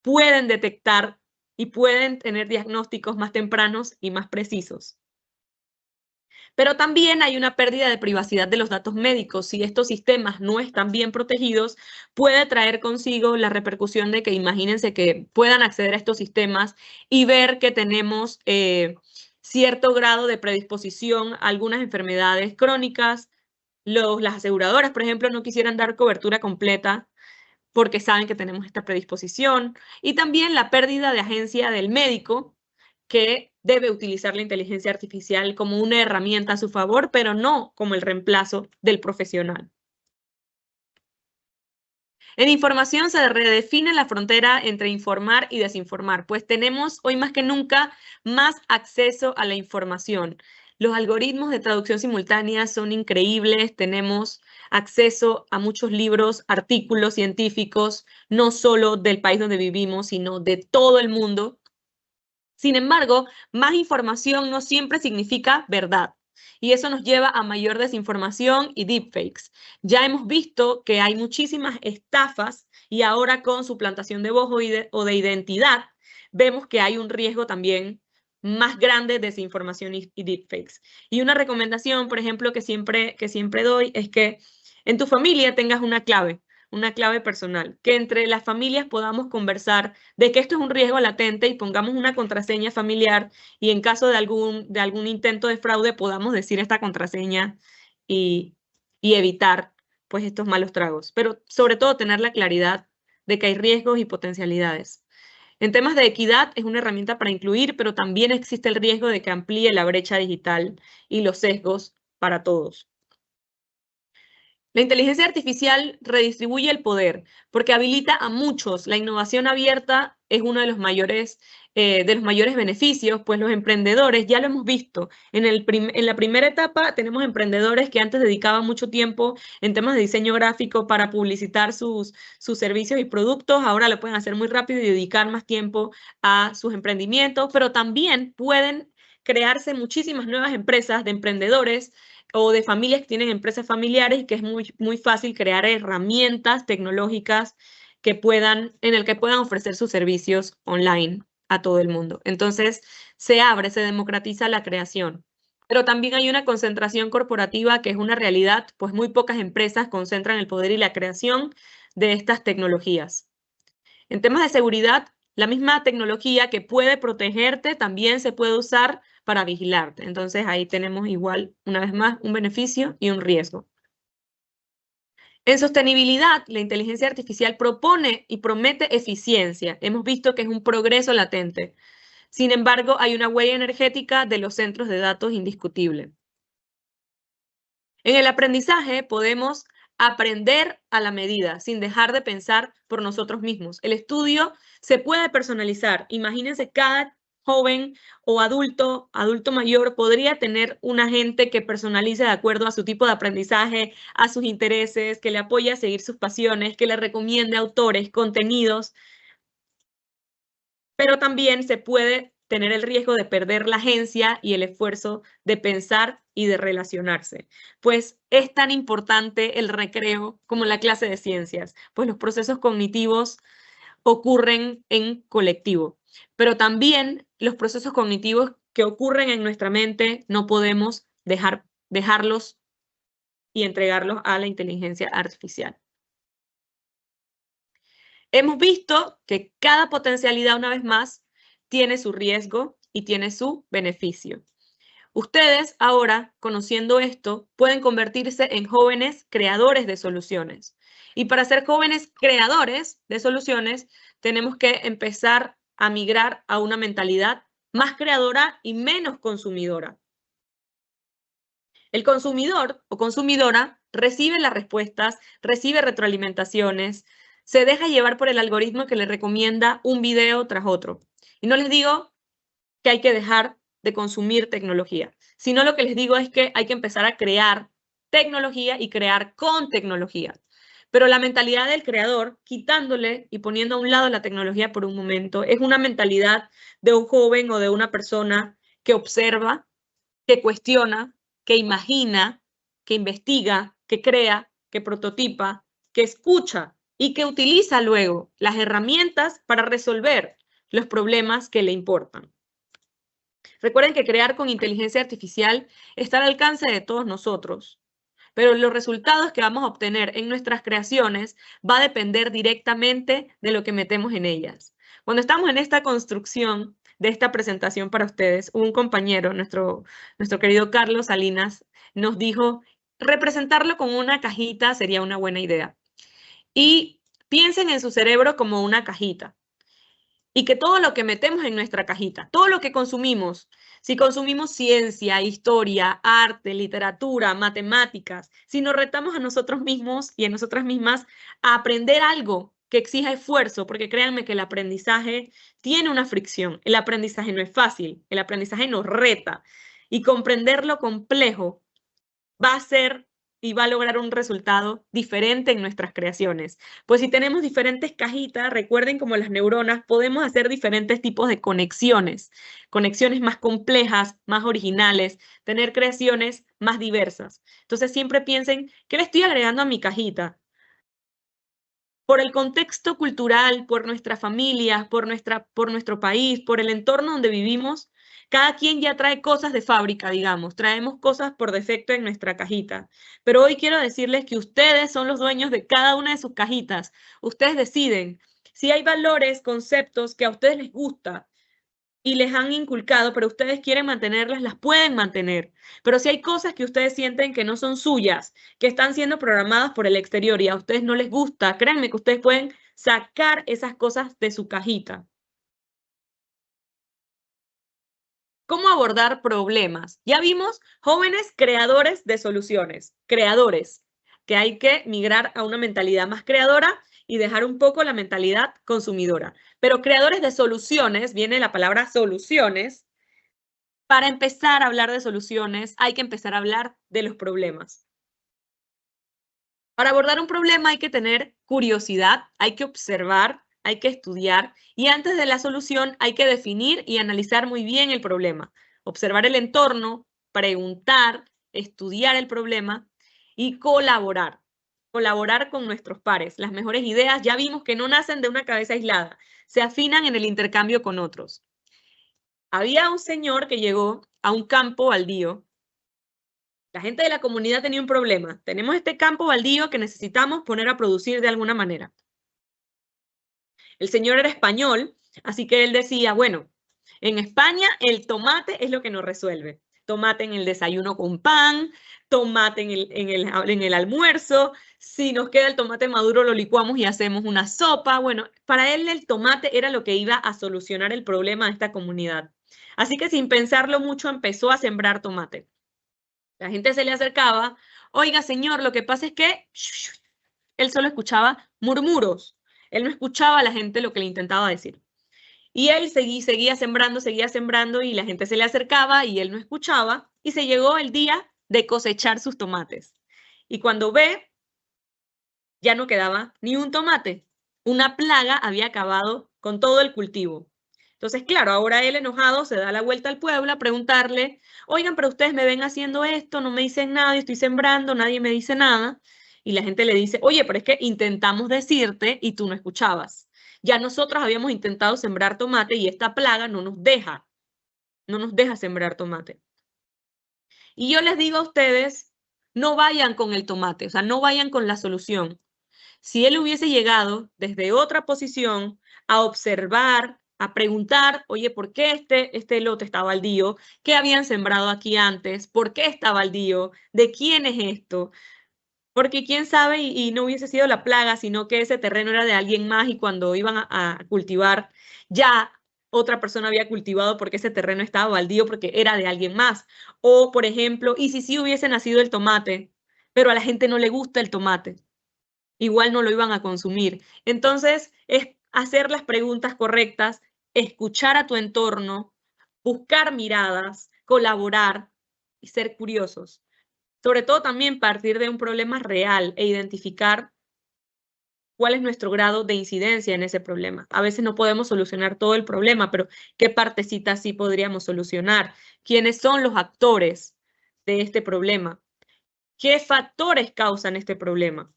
pueden detectar y pueden tener diagnósticos más tempranos y más precisos. Pero también hay una pérdida de privacidad de los datos médicos. Si estos sistemas no están bien protegidos, puede traer consigo la repercusión de que imagínense que puedan acceder a estos sistemas y ver que tenemos cierto grado de predisposición a algunas enfermedades crónicas. Las aseguradoras, por ejemplo, no quisieran dar cobertura completa porque saben que tenemos esta predisposición. Y también la pérdida de agencia del médico, que debe utilizar la inteligencia artificial como una herramienta a su favor, pero no como el reemplazo del profesional. En información se redefine la frontera entre informar y desinformar, pues tenemos hoy más que nunca más acceso a la información. Los algoritmos de traducción simultánea son increíbles, tenemos acceso a muchos libros, artículos científicos, no solo del país donde vivimos, sino de todo el mundo. Sin embargo, más información no siempre significa verdad. Y eso nos lleva a mayor desinformación y deepfakes. Ya hemos visto que hay muchísimas estafas y ahora con suplantación de voz o de identidad, vemos que hay un riesgo también más grande de desinformación y deepfakes. Y una recomendación, por ejemplo, que siempre doy es que en tu familia tengas una clave personal, que entre las familias podamos conversar de que esto es un riesgo latente y pongamos una contraseña familiar y en caso de algún intento de fraude podamos decir esta contraseña y evitar pues estos malos tragos. Pero sobre todo tener la claridad de que hay riesgos y potencialidades. En temas de equidad es una herramienta para incluir, pero también existe el riesgo de que amplíe la brecha digital y los sesgos para todos. La inteligencia artificial redistribuye el poder porque habilita a muchos. La innovación abierta es uno de los mayores beneficios, pues los emprendedores, ya lo hemos visto, en la primera etapa tenemos emprendedores que antes dedicaban mucho tiempo en temas de diseño gráfico para publicitar sus servicios y productos, ahora lo pueden hacer muy rápido y dedicar más tiempo a sus emprendimientos, pero también pueden crearse muchísimas nuevas empresas de emprendedores o de familias que tienen empresas familiares y que es muy fácil crear herramientas tecnológicas en el que puedan ofrecer sus servicios online a todo el mundo. Entonces, se democratiza la creación. Pero también hay una concentración corporativa que es una realidad, pues muy pocas empresas concentran el poder y la creación de estas tecnologías. En temas de seguridad, la misma tecnología que puede protegerte también se puede usar para vigilarte. Entonces ahí tenemos igual, una vez más, un beneficio y un riesgo. En sostenibilidad, la inteligencia artificial propone y promete eficiencia. Hemos visto que es un progreso latente. Sin embargo, hay una huella energética de los centros de datos indiscutible. En el aprendizaje podemos aprender a la medida, sin dejar de pensar por nosotros mismos. El estudio se puede personalizar. Imagínense, cada joven o adulto mayor podría tener un agente que personalice de acuerdo a su tipo de aprendizaje, a sus intereses, que le apoye a seguir sus pasiones, que le recomiende autores, contenidos. Pero también se puede tener el riesgo de perder la agencia y el esfuerzo de pensar y de relacionarse. Pues es tan importante el recreo como la clase de ciencias, pues los procesos cognitivos ocurren en colectivo, pero también los procesos cognitivos que ocurren en nuestra mente no podemos dejarlos y entregarlos a la inteligencia artificial. Hemos visto que cada potencialidad, una vez más, tiene su riesgo y tiene su beneficio. Ustedes ahora, conociendo esto, pueden convertirse en jóvenes creadores de soluciones. Y para ser jóvenes creadores de soluciones, tenemos que empezar a migrar a una mentalidad más creadora y menos consumidora. El consumidor o consumidora recibe las respuestas, recibe retroalimentaciones, se deja llevar por el algoritmo que le recomienda un video tras otro. Y no les digo que hay que dejar de consumir tecnología, sino lo que les digo es que hay que empezar a crear tecnología y crear con tecnología. Pero la mentalidad del creador, quitándole y poniendo a un lado la tecnología por un momento, es una mentalidad de un joven o de una persona que observa, que cuestiona, que imagina, que investiga, que crea, que prototipa, que escucha y que utiliza luego las herramientas para resolver los problemas que le importan. Recuerden que crear con inteligencia artificial está al alcance de todos nosotros, pero los resultados que vamos a obtener en nuestras creaciones va a depender directamente de lo que metemos en ellas. Cuando estamos en esta construcción de esta presentación para ustedes, un compañero, nuestro querido Carlos Salinas, nos dijo, representarlo con una cajita sería una buena idea. Y piensen en su cerebro como una cajita. Y que todo lo que metemos en nuestra cajita, todo lo que consumimos, si consumimos ciencia, historia, arte, literatura, matemáticas, si nos retamos a nosotros mismos y a nosotras mismas a aprender algo que exija esfuerzo, porque créanme que el aprendizaje tiene una fricción, el aprendizaje no es fácil, el aprendizaje nos reta y comprender lo complejo va a ser y va a lograr un resultado diferente en nuestras creaciones. Pues si tenemos diferentes cajitas, recuerden como las neuronas, podemos hacer diferentes tipos de conexiones, conexiones más complejas, más originales, tener creaciones más diversas. Entonces siempre piensen, ¿qué le estoy agregando a mi cajita? Por el contexto cultural, por nuestra familia, por nuestro país, por el entorno donde vivimos, cada quien ya trae cosas de fábrica, digamos, traemos cosas por defecto en nuestra cajita. Pero hoy quiero decirles que ustedes son los dueños de cada una de sus cajitas. Ustedes deciden si hay valores, conceptos que a ustedes les gusta y les han inculcado, pero ustedes quieren mantenerlas, las pueden mantener. Pero si hay cosas que ustedes sienten que no son suyas, que están siendo programadas por el exterior y a ustedes no les gusta, créanme que ustedes pueden sacar esas cosas de su cajita. ¿Cómo abordar problemas? Ya vimos jóvenes creadores de soluciones, creadores, que hay que migrar a una mentalidad más creadora y dejar un poco la mentalidad consumidora. Pero creadores de soluciones, viene la palabra soluciones. Para empezar a hablar de soluciones, hay que empezar a hablar de los problemas. Para abordar un problema hay que tener curiosidad, hay que observar, hay que estudiar y antes de la solución hay que definir y analizar muy bien el problema. Observar el entorno, preguntar, estudiar el problema y colaborar. Colaborar con nuestros pares. Las mejores ideas ya vimos que no nacen de una cabeza aislada, se afinan en el intercambio con otros. Había un señor que llegó a un campo baldío. La gente de la comunidad tenía un problema. Tenemos este campo baldío que necesitamos poner a producir de alguna manera. El señor era español, así que él decía, bueno, en España el tomate es lo que nos resuelve. Tomate en el desayuno con pan, tomate en el almuerzo. Si nos queda el tomate maduro, lo licuamos y hacemos una sopa. Bueno, para él el tomate era lo que iba a solucionar el problema de esta comunidad. Así que sin pensarlo mucho empezó a sembrar tomate. La gente se le acercaba, oiga señor, lo que pasa es que él solo escuchaba murmuros. Él no escuchaba a la gente lo que le intentaba decir. Y él seguía sembrando y la gente se le acercaba y él no escuchaba y se llegó el día de cosechar sus tomates. Y cuando ve, ya no quedaba ni un tomate. Una plaga había acabado con todo el cultivo. Entonces, claro, ahora él enojado se da la vuelta al pueblo a preguntarle, oigan, pero ustedes me ven haciendo esto, no me dicen nada, yo estoy sembrando, nadie me dice nada. Y la gente le dice, oye, pero es que intentamos decirte y tú no escuchabas. Ya nosotros habíamos intentado sembrar tomate y esta plaga no nos deja sembrar tomate. Y yo les digo a ustedes, no vayan con el tomate, o sea, no vayan con la solución. Si él hubiese llegado desde otra posición a observar, a preguntar, oye, ¿por qué este lote está baldío? ¿Qué habían sembrado aquí antes? ¿Por qué está baldío? ¿De quién es esto? Porque quién sabe y no hubiese sido la plaga, sino que ese terreno era de alguien más y cuando iban a cultivar, ya otra persona había cultivado porque ese terreno estaba baldío porque era de alguien más. O, por ejemplo, y si sí hubiese nacido el tomate, pero a la gente no le gusta el tomate, igual no lo iban a consumir. Entonces, es hacer las preguntas correctas, escuchar a tu entorno, buscar miradas, colaborar y ser curiosos. Sobre todo también partir de un problema real e identificar cuál es nuestro grado de incidencia en ese problema. A veces no podemos solucionar todo el problema, pero ¿qué partecita sí podríamos solucionar? ¿Quiénes son los actores de este problema? ¿Qué factores causan este problema?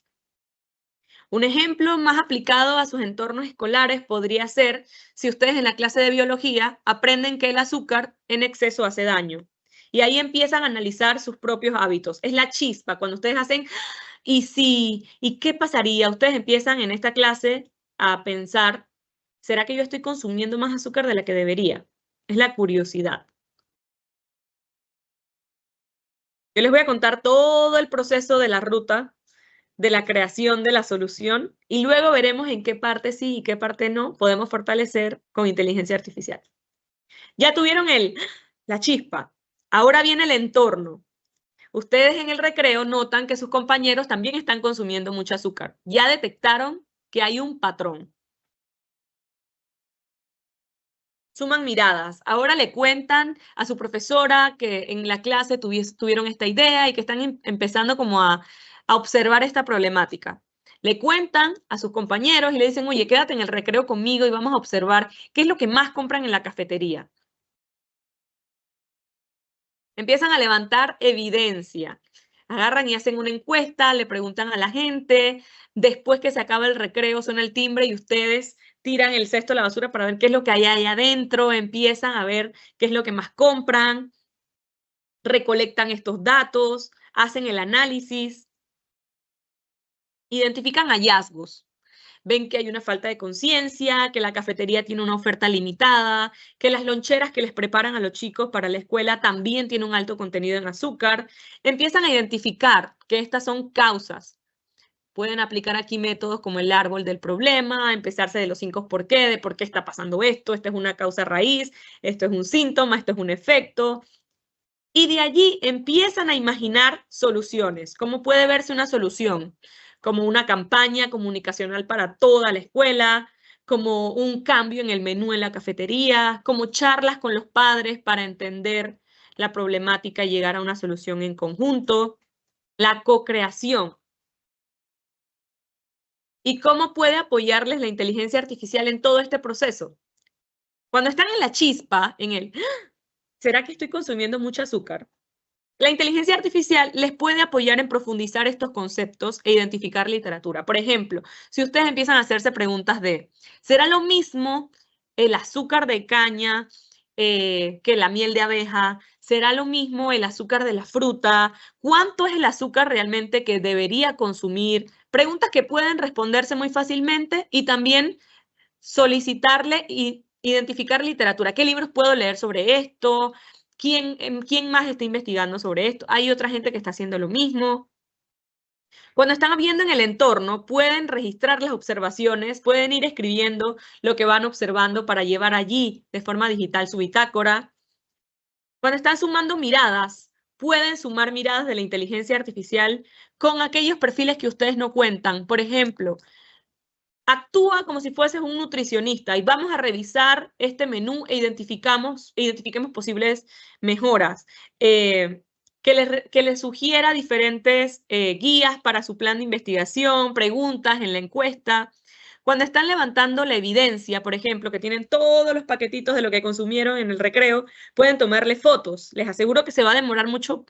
Un ejemplo más aplicado a sus entornos escolares podría ser si ustedes en la clase de biología aprenden que el azúcar en exceso hace daño. Y ahí empiezan a analizar sus propios hábitos. Es la chispa, cuando ustedes hacen, y sí, ¿y qué pasaría? Ustedes empiezan en esta clase a pensar, ¿será que yo estoy consumiendo más azúcar de la que debería? Es la curiosidad. Yo les voy a contar todo el proceso de la ruta de la creación de la solución y luego veremos en qué parte sí y qué parte no podemos fortalecer con inteligencia artificial. Ya tuvieron la chispa. Ahora viene el entorno. Ustedes en el recreo notan que sus compañeros también están consumiendo mucho azúcar. Ya detectaron que hay un patrón. suman miradas. Ahora le cuentan a su profesora que en la clase tuvieron esta idea y que están empezando como a observar esta problemática. Le cuentan a sus compañeros y le dicen, oye, quédate en el recreo conmigo y vamos a observar qué es lo que más compran en la cafetería. Empiezan a levantar evidencia. Agarran y hacen una encuesta, le preguntan a la gente, después que se acaba el recreo suena el timbre y ustedes tiran el cesto a la basura para ver qué es lo que hay ahí adentro, empiezan a ver qué es lo que más compran, recolectan estos datos, hacen el análisis, identifican hallazgos. Ven que hay una falta de conciencia, que la cafetería tiene una oferta limitada, que las loncheras que les preparan a los chicos para la escuela también tienen un alto contenido en azúcar. Empiezan a identificar que estas son causas. Pueden aplicar aquí métodos como el árbol del problema, empezarse de los 5 por qué, de por qué está pasando esto, esta es una causa raíz, esto es un síntoma, esto es un efecto. Y de allí empiezan a imaginar soluciones. ¿Cómo puede verse una solución? Como una campaña comunicacional para toda la escuela, como un cambio en el menú en la cafetería, como charlas con los padres para entender la problemática y llegar a una solución en conjunto, la co-creación. ¿Y cómo puede apoyarles la inteligencia artificial en todo este proceso? Cuando están en la chispa, en el, ¿será que estoy consumiendo mucho azúcar? La inteligencia artificial les puede apoyar en profundizar estos conceptos e identificar literatura. Por ejemplo, si ustedes empiezan a hacerse preguntas de, ¿será lo mismo el azúcar de caña que la miel de abeja? ¿Será lo mismo el azúcar de la fruta? ¿Cuánto es el azúcar realmente que debería consumir? Preguntas que pueden responderse muy fácilmente y también solicitarle y identificar literatura. ¿Qué libros puedo leer sobre esto? ¿Quién más está investigando sobre esto? Hay otra gente que está haciendo lo mismo. Cuando están viendo en el entorno, pueden registrar las observaciones, pueden ir escribiendo lo que van observando para llevar allí de forma digital su bitácora. Cuando están sumando miradas, pueden sumar miradas de la inteligencia artificial con aquellos perfiles que ustedes no cuentan. Por ejemplo, actúa como si fueses un nutricionista y vamos a revisar este menú e identifiquemos posibles mejoras. Que les sugiera diferentes guías para su plan de investigación, preguntas en la encuesta. Cuando están levantando la evidencia, por ejemplo, que tienen todos los paquetitos de lo que consumieron en el recreo, pueden tomarle fotos. Les aseguro que se va a demorar mucho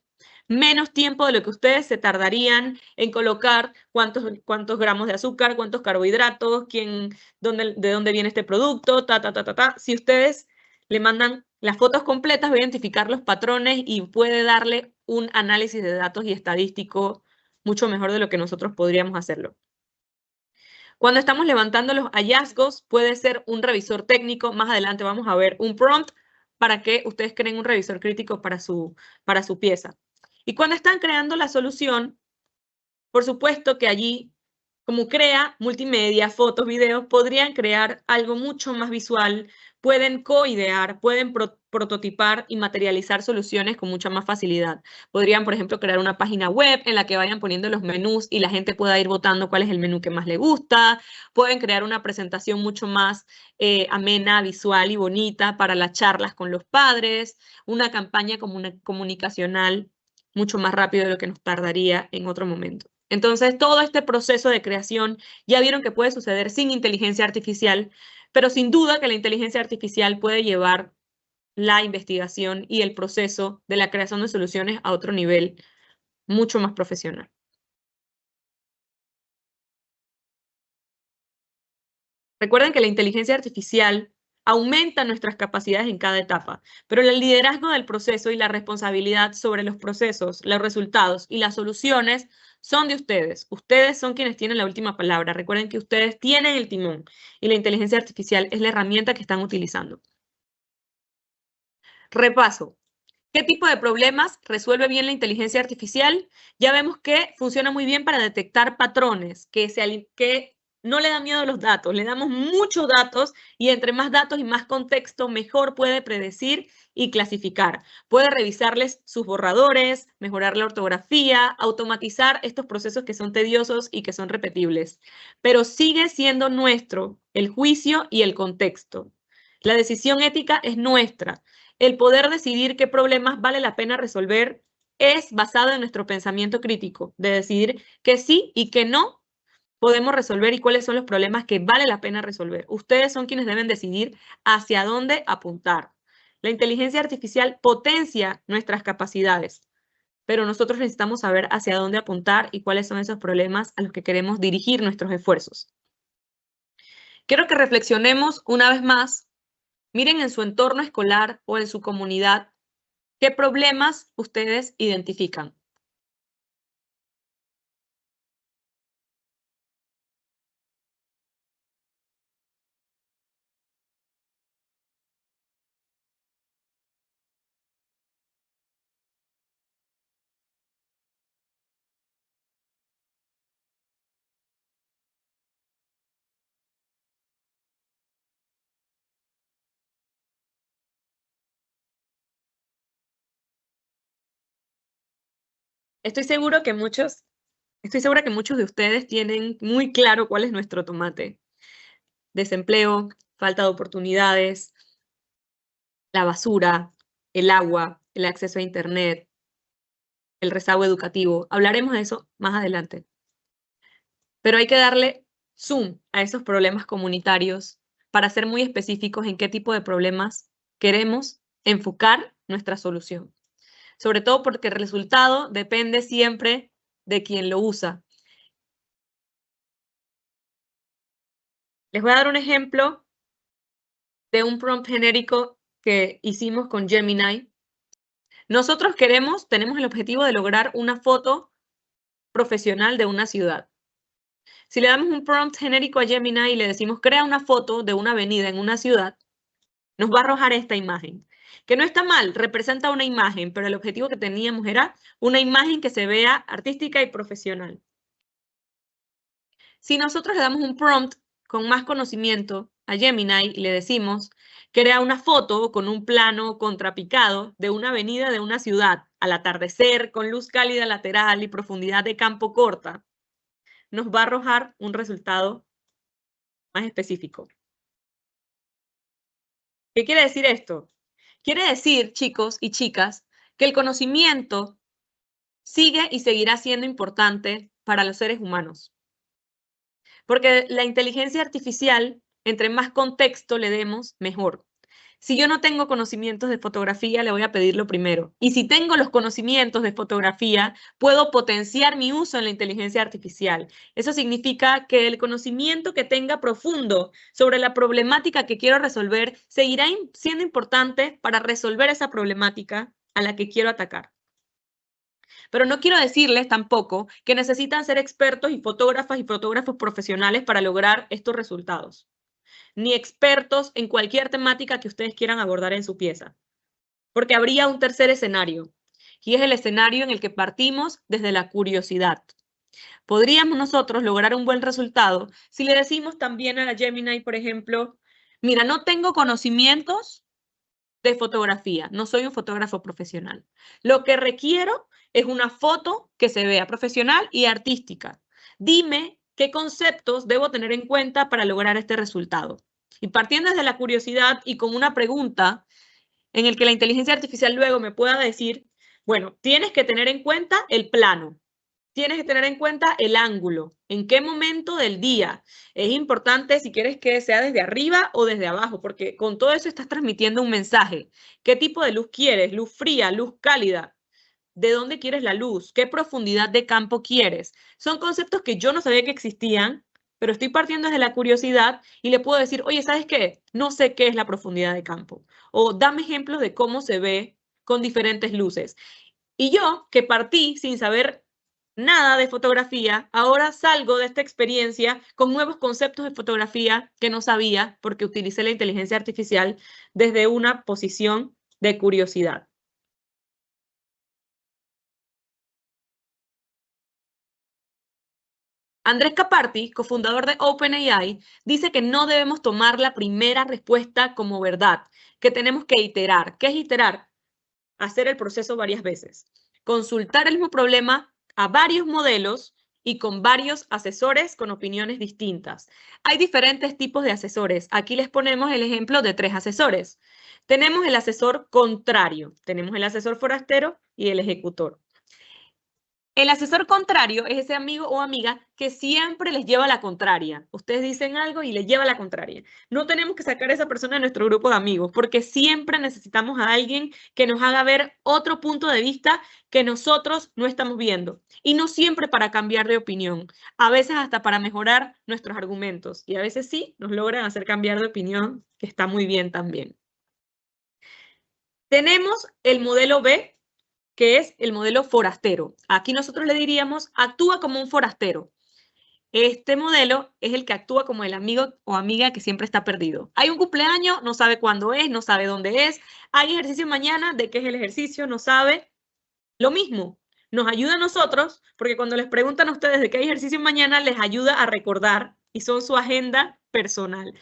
menos tiempo de lo que ustedes se tardarían en colocar cuántos gramos de azúcar, cuántos carbohidratos, de dónde viene este producto, Si ustedes le mandan las fotos completas, va a identificar los patrones y puede darle un análisis de datos y estadístico mucho mejor de lo que nosotros podríamos hacerlo. Cuando estamos levantando los hallazgos, puede ser un revisor técnico. Más adelante vamos a ver un prompt para que ustedes creen un revisor crítico para su pieza. Y cuando están creando la solución, por supuesto que allí, como crea multimedia, fotos, videos, podrían crear algo mucho más visual, pueden co-idear, pueden prototipar y materializar soluciones con mucha más facilidad. Podrían, por ejemplo, crear una página web en la que vayan poniendo los menús y la gente pueda ir votando cuál es el menú que más le gusta. Pueden crear una presentación mucho más amena, visual y bonita para las charlas con los padres, una campaña comunicacional mucho más rápido de lo que nos tardaría en otro momento. Entonces, todo este proceso de creación ya vieron que puede suceder sin inteligencia artificial, pero sin duda que la inteligencia artificial puede llevar la investigación y el proceso de la creación de soluciones a otro nivel mucho más profesional. Recuerden que la inteligencia artificial aumenta nuestras capacidades en cada etapa, pero el liderazgo del proceso y la responsabilidad sobre los procesos, los resultados y las soluciones son de ustedes. Ustedes son quienes tienen la última palabra. Recuerden que ustedes tienen el timón y la inteligencia artificial es la herramienta que están utilizando. Repaso. ¿Qué tipo de problemas resuelve bien la inteligencia artificial? Ya vemos que funciona muy bien para detectar patrones, que no le da miedo a los datos, le damos muchos datos y entre más datos y más contexto, mejor puede predecir y clasificar. Puede revisarles sus borradores, mejorar la ortografía, automatizar estos procesos que son tediosos y que son repetibles. Pero sigue siendo nuestro el juicio y el contexto. La decisión ética es nuestra. El poder decidir qué problemas vale la pena resolver es basado en nuestro pensamiento crítico, de decidir que sí y que no podemos resolver y cuáles son los problemas que vale la pena resolver. Ustedes son quienes deben decidir hacia dónde apuntar. La inteligencia artificial potencia nuestras capacidades, pero nosotros necesitamos saber hacia dónde apuntar y cuáles son esos problemas a los que queremos dirigir nuestros esfuerzos. Quiero que reflexionemos una vez más. Miren en su entorno escolar o en su comunidad qué problemas ustedes identifican. Estoy segura que muchos de ustedes tienen muy claro cuál es nuestro tomate. Desempleo, falta de oportunidades, la basura, el agua, el acceso a Internet, el rezago educativo. Hablaremos de eso más adelante. Pero hay que darle zoom a esos problemas comunitarios para ser muy específicos en qué tipo de problemas queremos enfocar nuestra solución. Sobre todo porque el resultado depende siempre de quien lo usa. Les voy a dar un ejemplo de un prompt genérico que hicimos con Gemini. Nosotros tenemos el objetivo de lograr una foto profesional de una ciudad. Si le damos un prompt genérico a Gemini y le decimos crea una foto de una avenida en una ciudad, nos va a arrojar esta imagen, que no está mal, representa una imagen, pero el objetivo que teníamos era una imagen que se vea artística y profesional. Si nosotros le damos un prompt con más conocimiento a Gemini y le decimos, crea una foto con un plano contrapicado de una avenida de una ciudad al atardecer con luz cálida lateral y profundidad de campo corta, nos va a arrojar un resultado más específico. ¿Qué quiere decir esto? Quiere decir, chicos y chicas, que el conocimiento sigue y seguirá siendo importante para los seres humanos. Porque la inteligencia artificial, entre más contexto le demos, mejor. Si yo no tengo conocimientos de fotografía, le voy a pedir lo primero. Y si tengo los conocimientos de fotografía, puedo potenciar mi uso en la inteligencia artificial. Eso significa que el conocimiento que tenga profundo sobre la problemática que quiero resolver seguirá siendo importante para resolver esa problemática a la que quiero atacar. Pero no quiero decirles tampoco que necesitan ser expertos y fotógrafos profesionales para lograr estos resultados, ni expertos en cualquier temática que ustedes quieran abordar en su pieza, porque habría un tercer escenario, y es el escenario en el que partimos desde la curiosidad. Podríamos nosotros lograr un buen resultado si le decimos también a la Gemini, por ejemplo, mira, no tengo conocimientos de fotografía, no soy un fotógrafo profesional. Lo que requiero es una foto que se vea profesional y artística. Dime qué conceptos debo tener en cuenta para lograr este resultado. Y partiendo desde la curiosidad y con una pregunta en el que la inteligencia artificial luego me pueda decir, bueno, tienes que tener en cuenta el plano, tienes que tener en cuenta el ángulo, en qué momento del día. Es importante si quieres que sea desde arriba o desde abajo, porque con todo eso estás transmitiendo un mensaje. ¿Qué tipo de luz quieres? ¿Luz fría, luz cálida? ¿De dónde quieres la luz? ¿Qué profundidad de campo quieres? Son conceptos que yo no sabía que existían, pero estoy partiendo desde la curiosidad y le puedo decir, oye, ¿sabes qué? No sé qué es la profundidad de campo. O dame ejemplos de cómo se ve con diferentes luces. Y yo, que partí sin saber nada de fotografía, ahora salgo de esta experiencia con nuevos conceptos de fotografía que no sabía porque utilicé la inteligencia artificial desde una posición de curiosidad. Andrés Capartí, cofundador de OpenAI, dice que no debemos tomar la primera respuesta como verdad, que tenemos que iterar. ¿Qué es iterar? Hacer el proceso varias veces. Consultar el mismo problema a varios modelos y con varios asesores con opiniones distintas. Hay diferentes tipos de asesores. Aquí les ponemos el ejemplo de 3 asesores. Tenemos el asesor contrario, tenemos el asesor forastero y el ejecutor. El asesor contrario es ese amigo o amiga que siempre les lleva la contraria. Ustedes dicen algo y les lleva la contraria. No tenemos que sacar a esa persona de nuestro grupo de amigos porque siempre necesitamos a alguien que nos haga ver otro punto de vista que nosotros no estamos viendo. Y no siempre para cambiar de opinión. A veces hasta para mejorar nuestros argumentos. Y a veces sí nos logran hacer cambiar de opinión, que está muy bien también. Tenemos el modelo B, que es el modelo forastero. Aquí nosotros le diríamos, actúa como un forastero. Este modelo es el que actúa como el amigo o amiga que siempre está perdido. Hay un cumpleaños, no sabe cuándo es, no sabe dónde es. Hay ejercicio mañana, ¿de qué es el ejercicio? No sabe. Lo mismo, nos ayuda a nosotros, porque cuando les preguntan a ustedes de qué hay ejercicio mañana, les ayuda a recordar y son su agenda personal.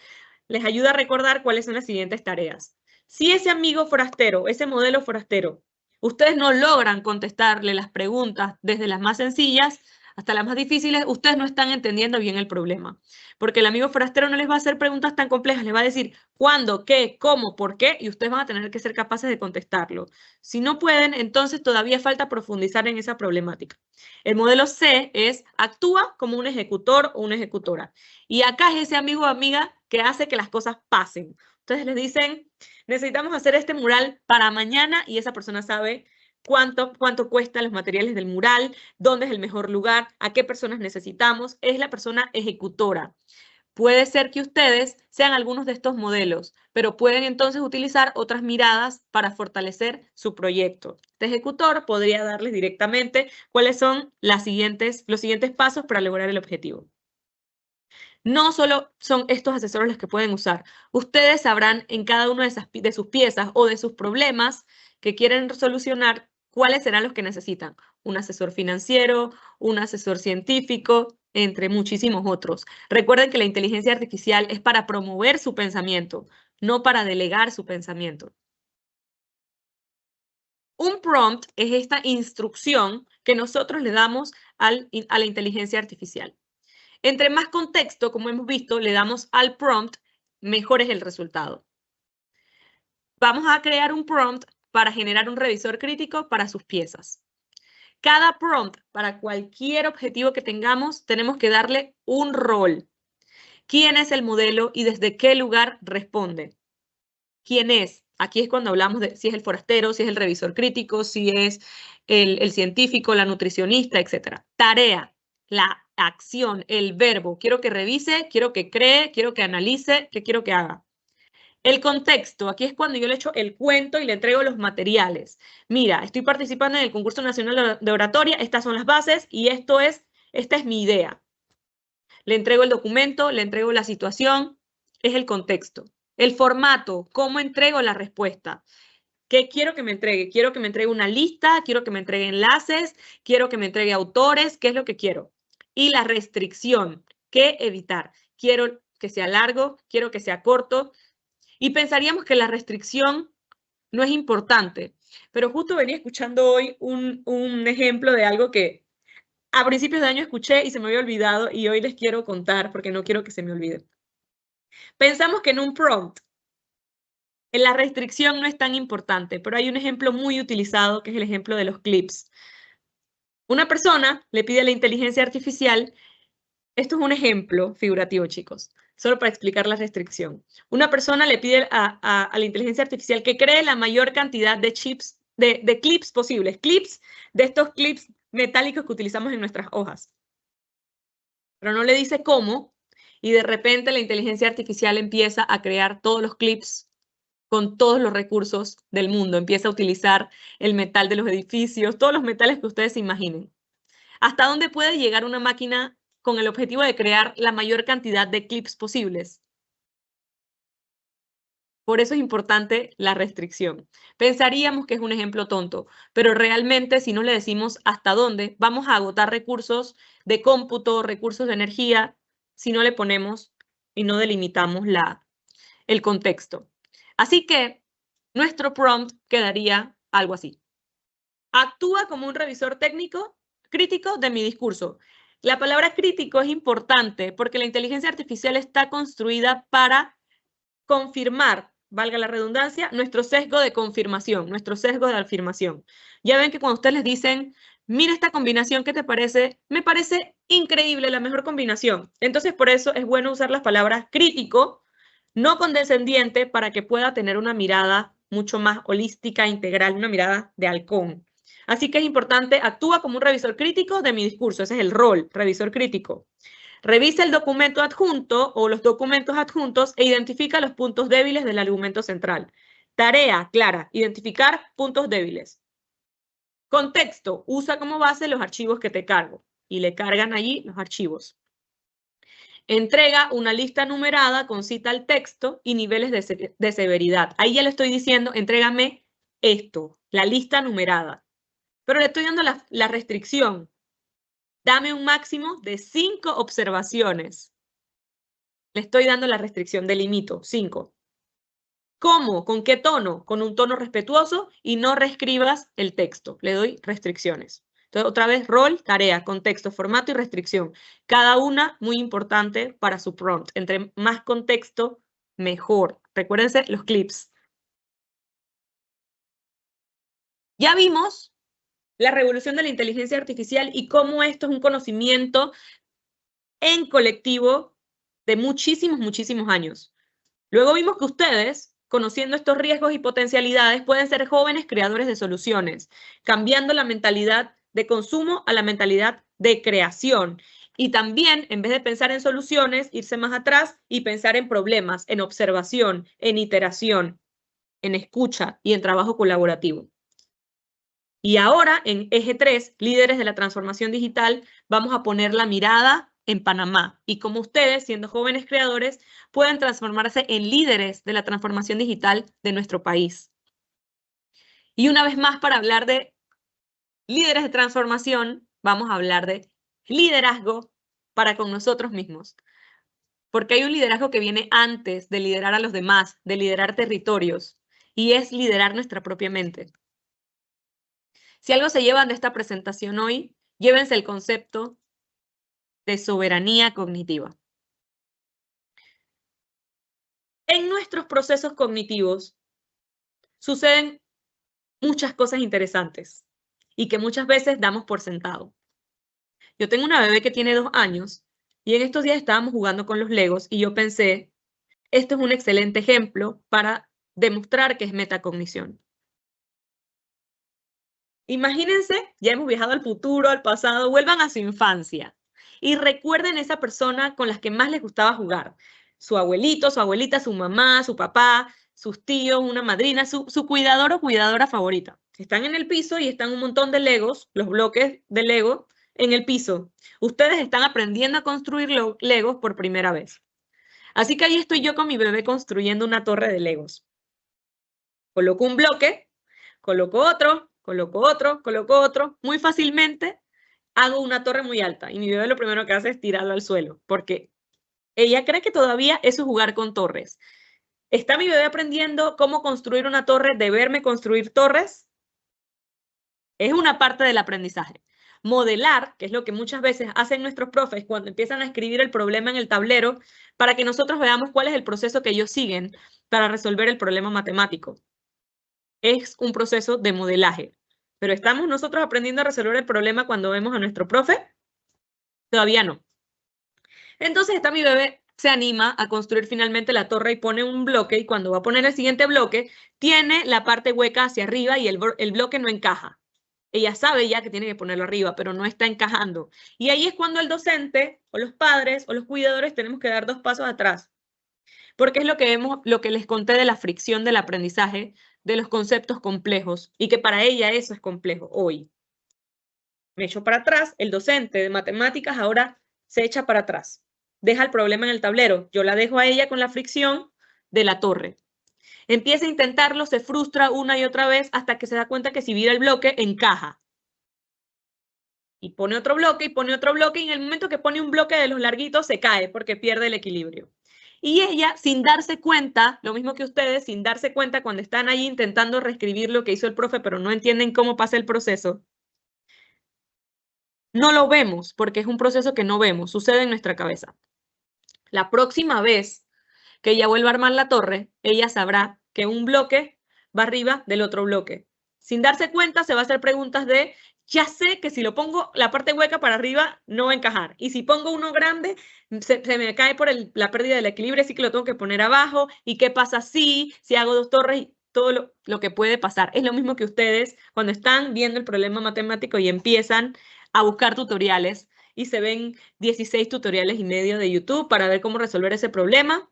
Les ayuda a recordar cuáles son las siguientes tareas. Si ese amigo forastero, ese modelo forastero, ustedes no logran contestarle las preguntas desde las más sencillas hasta las más difíciles, ustedes no están entendiendo bien el problema. Porque el amigo forastero no les va a hacer preguntas tan complejas, les va a decir cuándo, qué, cómo, por qué, y ustedes van a tener que ser capaces de contestarlo. Si no pueden, entonces todavía falta profundizar en esa problemática. El modelo C es actúa como un ejecutor o una ejecutora. Y acá es ese amigo o amiga que hace que las cosas pasen. Entonces les dicen, necesitamos hacer este mural para mañana y esa persona sabe cuánto cuestan los materiales del mural, dónde es el mejor lugar, a qué personas necesitamos. Es la persona ejecutora. Puede ser que ustedes sean algunos de estos modelos, pero pueden entonces utilizar otras miradas para fortalecer su proyecto. Este ejecutor podría darles directamente cuáles son los siguientes pasos para lograr el objetivo. No solo son estos asesores los que pueden usar. Ustedes sabrán en cada una de sus piezas o de sus problemas que quieren solucionar cuáles serán los que necesitan. Un asesor financiero, un asesor científico, entre muchísimos otros. Recuerden que la inteligencia artificial es para promover su pensamiento, no para delegar su pensamiento. Un prompt es esta instrucción que nosotros le damos a la inteligencia artificial. Entre más contexto, como hemos visto, le damos al prompt, mejor es el resultado. Vamos a crear un prompt para generar un revisor crítico para sus piezas. Cada prompt, para cualquier objetivo que tengamos, tenemos que darle un rol. ¿Quién es el modelo y desde qué lugar responde? ¿Quién es? Aquí es cuando hablamos de si es el forastero, si es el revisor crítico, si es el científico, la nutricionista, etc. Tarea, la acción, el verbo. Quiero que revise, quiero que cree, quiero que analice, ¿qué quiero que haga? El contexto, aquí es cuando yo le echo el cuento y le entrego los materiales. Mira, estoy participando en el concurso nacional de oratoria, estas son las bases y esta es mi idea. Le entrego el documento, le entrego la situación, es el contexto. El formato, ¿cómo entrego la respuesta? ¿Qué quiero que me entregue? Quiero que me entregue una lista, quiero que me entregue enlaces, quiero que me entregue autores, ¿qué es lo que quiero? Y la restricción, ¿qué evitar? Quiero que sea largo, quiero que sea corto. Y pensaríamos que la restricción no es importante, pero justo venía escuchando hoy un ejemplo de algo que a principios de año escuché y se me había olvidado y hoy les quiero contar porque no quiero que se me olvide. Pensamos que en un prompt la restricción no es tan importante, pero hay un ejemplo muy utilizado que es el ejemplo de los clips. Una persona le pide a la inteligencia artificial, esto es un ejemplo figurativo, chicos, solo para explicar la restricción. Una persona le pide a la inteligencia artificial que cree la mayor cantidad de chips, de clips posibles, clips de estos clips metálicos que utilizamos en nuestras hojas. Pero no le dice cómo, y de repente la inteligencia artificial empieza a crear todos los clips con todos los recursos del mundo. Empieza a utilizar el metal de los edificios, todos los metales que ustedes se imaginen. ¿Hasta dónde puede llegar una máquina con el objetivo de crear la mayor cantidad de clips posibles? Por eso es importante la restricción. Pensaríamos que es un ejemplo tonto, pero realmente si no le decimos hasta dónde, vamos a agotar recursos de cómputo, recursos de energía, si no le ponemos y no delimitamos el contexto. Así que nuestro prompt quedaría algo así. Actúa como un revisor técnico crítico de mi discurso. La palabra crítico es importante porque la inteligencia artificial está construida para confirmar, valga la redundancia, nuestro sesgo de confirmación, nuestro sesgo de afirmación. Ya ven que cuando ustedes les dicen, mira esta combinación, ¿qué te parece? Me parece increíble, la mejor combinación. Entonces, por eso es bueno usar las palabras crítico, no condescendiente, para que pueda tener una mirada mucho más holística, integral, una mirada de halcón. Así que es importante, actúa como un revisor crítico de mi discurso. Ese es el rol, revisor crítico. Revisa el documento adjunto o los documentos adjuntos e identifica los puntos débiles del argumento central. Tarea clara, identificar puntos débiles. Contexto, usa como base los archivos que te cargo y le cargan allí los archivos. Entrega una lista numerada con cita al texto y niveles de severidad. Ahí ya le estoy diciendo, entrégame esto, la lista numerada. Pero le estoy dando la restricción. Dame un máximo de 5 observaciones. Le estoy dando la restricción, delimito, 5. ¿Cómo? ¿Con qué tono? Con un tono respetuoso y no reescribas el texto. Le doy restricciones. Entonces, otra vez, rol, tarea, contexto, formato y restricción. Cada una muy importante para su prompt. Entre más contexto, mejor. Recuérdense los clips. Ya vimos la revolución de la inteligencia artificial y cómo esto es un conocimiento en colectivo de muchísimos, muchísimos años. Luego vimos que ustedes, conociendo estos riesgos y potencialidades, pueden ser jóvenes creadores de soluciones, cambiando la mentalidad de consumo a la mentalidad de creación. Y también, en vez de pensar en soluciones, irse más atrás y pensar en problemas, en observación, en iteración, en escucha y en trabajo colaborativo. Y ahora, en eje 3, líderes de la transformación digital, vamos a poner la mirada en Panamá y cómo ustedes, siendo jóvenes creadores, pueden transformarse en líderes de la transformación digital de nuestro país. Y una vez más, para hablar de líderes de transformación, vamos a hablar de liderazgo para con nosotros mismos. Porque hay un liderazgo que viene antes de liderar a los demás, de liderar territorios, y es liderar nuestra propia mente. Si algo se llevan de esta presentación hoy, llévense el concepto de soberanía cognitiva. En nuestros procesos cognitivos suceden muchas cosas interesantes y que muchas veces damos por sentado. Yo tengo una bebé que tiene 2 años y en estos días estábamos jugando con los Legos y yo pensé, esto es un excelente ejemplo para demostrar que es metacognición. Imagínense, ya hemos viajado al futuro, al pasado, vuelvan a su infancia y recuerden esa persona con las que más les gustaba jugar. Su abuelito, su abuelita, su mamá, su papá, sus tíos, una madrina, su cuidador o cuidadora favorita. Están en el piso y están un montón de Legos, los bloques de Lego en el piso. Ustedes están aprendiendo a construir Legos por primera vez. Así que ahí estoy yo con mi bebé construyendo una torre de Legos. Coloco un bloque, coloco otro, coloco otro. Muy fácilmente hago una torre muy alta y mi bebé lo primero que hace es tirarlo al suelo porque ella cree que todavía eso es jugar con torres. ¿Está mi bebé aprendiendo cómo construir una torre de verme construir torres? Es una parte del aprendizaje. Modelar, que es lo que muchas veces hacen nuestros profes cuando empiezan a escribir el problema en el tablero para que nosotros veamos cuál es el proceso que ellos siguen para resolver el problema matemático. Es un proceso de modelaje. Pero ¿estamos nosotros aprendiendo a resolver el problema cuando vemos a nuestro profe? Todavía no. Entonces está mi bebé, se anima a construir finalmente la torre y pone un bloque y cuando va a poner el siguiente bloque, tiene la parte hueca hacia arriba y el bloque no encaja. Ella sabe ya que tiene que ponerlo arriba, pero no está encajando. Y ahí es cuando el docente o los padres o los cuidadores tenemos que dar 2 pasos atrás. Porque es lo que les conté de la fricción del aprendizaje, de los conceptos complejos, y que para ella eso es complejo hoy. Me echo para atrás, el docente de matemáticas ahora se echa para atrás. Deja el problema en el tablero, yo la dejo a ella con la fricción de la torre. Empieza a intentarlo, se frustra una y otra vez hasta que se da cuenta que si vira el bloque, encaja. Y pone otro bloque, y en el momento que pone un bloque de los larguitos, se cae porque pierde el equilibrio. Y ella, sin darse cuenta, lo mismo que ustedes, sin darse cuenta cuando están ahí intentando reescribir lo que hizo el profe, pero no entienden cómo pasa el proceso, no lo vemos porque es un proceso que no vemos, sucede en nuestra cabeza. La próxima vez que ella vuelva a armar la torre, ella sabrá que un bloque va arriba del otro bloque. Sin darse cuenta, se va a hacer preguntas de, ya sé que si lo pongo la parte hueca para arriba, no va a encajar. Y si pongo uno grande, se me cae por la pérdida del equilibrio, así que lo tengo que poner abajo. ¿Y qué pasa si hago dos torres? Todo lo que puede pasar. Es lo mismo que ustedes cuando están viendo el problema matemático y empiezan a buscar tutoriales y se ven 16 tutoriales y medio de YouTube para ver cómo resolver ese problema.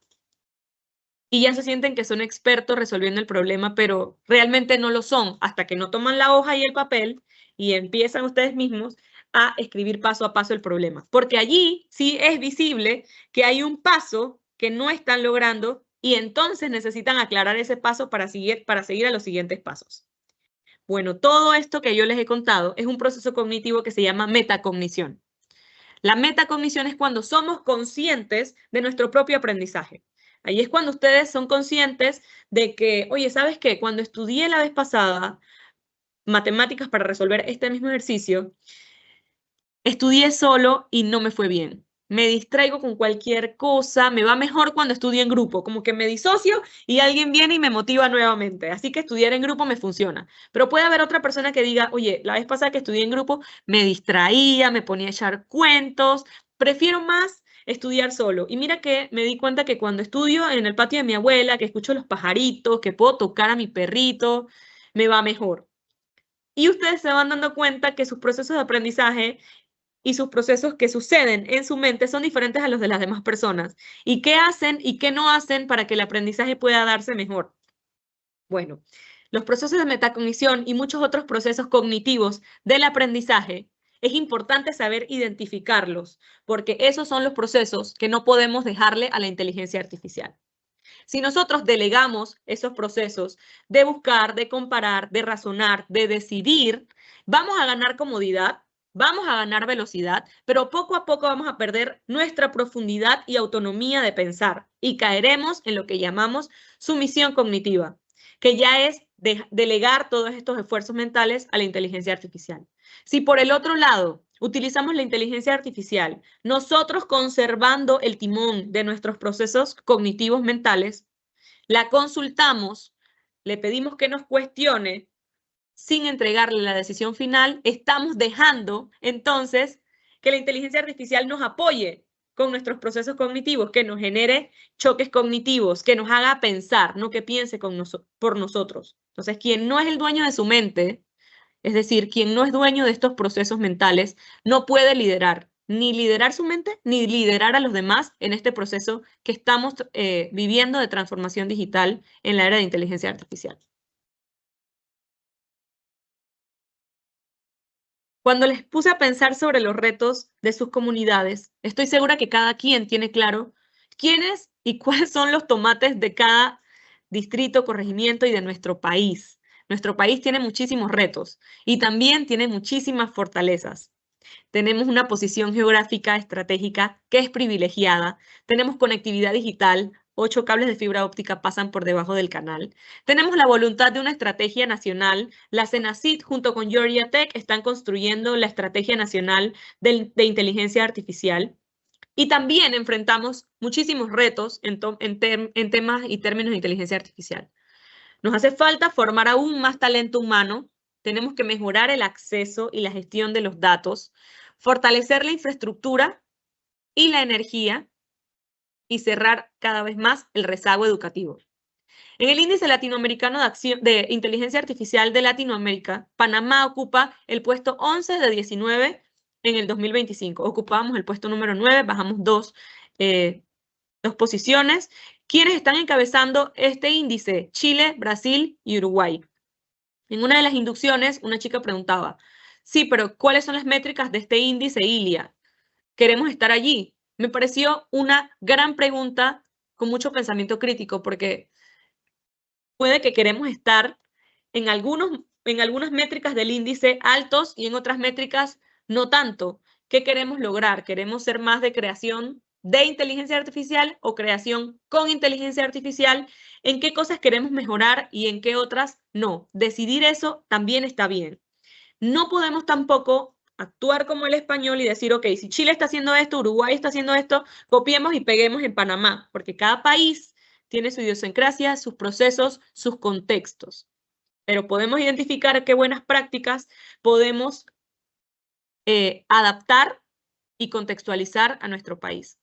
Y ya se sienten que son expertos resolviendo el problema, pero realmente no lo son hasta que no toman la hoja y el papel y empiezan ustedes mismos a escribir paso a paso el problema. Porque allí sí es visible que hay un paso que no están logrando y entonces necesitan aclarar ese paso para seguir a los siguientes pasos. Bueno, todo esto que yo les he contado es un proceso cognitivo que se llama metacognición. La metacognición es cuando somos conscientes de nuestro propio aprendizaje. Ahí es cuando ustedes son conscientes de que, oye, ¿sabes qué? Cuando estudié la vez pasada matemáticas para resolver este mismo ejercicio, estudié solo y no me fue bien. Me distraigo con cualquier cosa, me va mejor cuando estudio en grupo, como que me disocio y alguien viene y me motiva nuevamente. Así que estudiar en grupo me funciona. Pero puede haber otra persona que diga, oye, la vez pasada que estudié en grupo me distraía, me ponía a echar cuentos, prefiero más estudiar solo. Y mira que me di cuenta que cuando estudio en el patio de mi abuela, que escucho los pajaritos, que puedo tocar a mi perrito, me va mejor. Y ustedes se van dando cuenta que sus procesos de aprendizaje y sus procesos que suceden en su mente son diferentes a los de las demás personas. ¿Y qué hacen y qué no hacen para que el aprendizaje pueda darse mejor? Bueno, los procesos de metacognición y muchos otros procesos cognitivos del aprendizaje, es importante saber identificarlos, porque esos son los procesos que no podemos dejarle a la inteligencia artificial. Si nosotros delegamos esos procesos de buscar, de comparar, de razonar, de decidir, vamos a ganar comodidad, vamos a ganar velocidad, pero poco a poco vamos a perder nuestra profundidad y autonomía de pensar y caeremos en lo que llamamos sumisión cognitiva, que ya es delegar todos estos esfuerzos mentales a la inteligencia artificial. Si por el otro lado utilizamos la inteligencia artificial, nosotros conservando el timón de nuestros procesos cognitivos mentales, la consultamos, le pedimos que nos cuestione sin entregarle la decisión final, estamos dejando entonces que la inteligencia artificial nos apoye con nuestros procesos cognitivos, que nos genere choques cognitivos, que nos haga pensar, no que piense por nosotros. Entonces, quien no es el dueño de su mente, es decir, quien no es dueño de estos procesos mentales, no puede ni liderar su mente, ni liderar a los demás en este proceso que estamos viviendo de transformación digital en la era de inteligencia artificial. Cuando les puse a pensar sobre los retos de sus comunidades, estoy segura que cada quien tiene claro quiénes y cuáles son los tomates de cada distrito, corregimiento y de nuestro país. Nuestro país tiene muchísimos retos y también tiene muchísimas fortalezas. Tenemos una posición geográfica estratégica que es privilegiada. Tenemos conectividad digital. 8 cables de fibra óptica pasan por debajo del canal. Tenemos la voluntad de una estrategia nacional. La CENACIT junto con Georgia Tech están construyendo la estrategia nacional de inteligencia artificial. Y también enfrentamos muchísimos retos en temas y términos de inteligencia artificial. Nos hace falta formar aún más talento humano. Tenemos que mejorar el acceso y la gestión de los datos, fortalecer la infraestructura y la energía y cerrar cada vez más el rezago educativo. En el índice latinoamericano de inteligencia artificial de Latinoamérica, Panamá ocupa el puesto 11 de 19 en el 2025. Ocupamos el puesto número 9, bajamos dos posiciones. ¿Quiénes están encabezando este índice? Chile, Brasil y Uruguay. En una de las inducciones, una chica preguntaba, sí, pero ¿cuáles son las métricas de este índice, Ilia? ¿Queremos estar allí? Me pareció una gran pregunta con mucho pensamiento crítico, porque puede que queremos estar en algunas métricas del índice altos y en otras métricas no tanto. ¿Qué queremos lograr? ¿Queremos ser más de creación de inteligencia artificial o creación con inteligencia artificial? ¿En qué cosas queremos mejorar y en qué otras no? Decidir eso también está bien. No podemos tampoco actuar como el español y decir, ok, si Chile está haciendo esto, Uruguay está haciendo esto, copiemos y peguemos en Panamá, porque cada país tiene su idiosincrasia, sus procesos, sus contextos. Pero podemos identificar qué buenas prácticas podemos adaptar y contextualizar a nuestro país.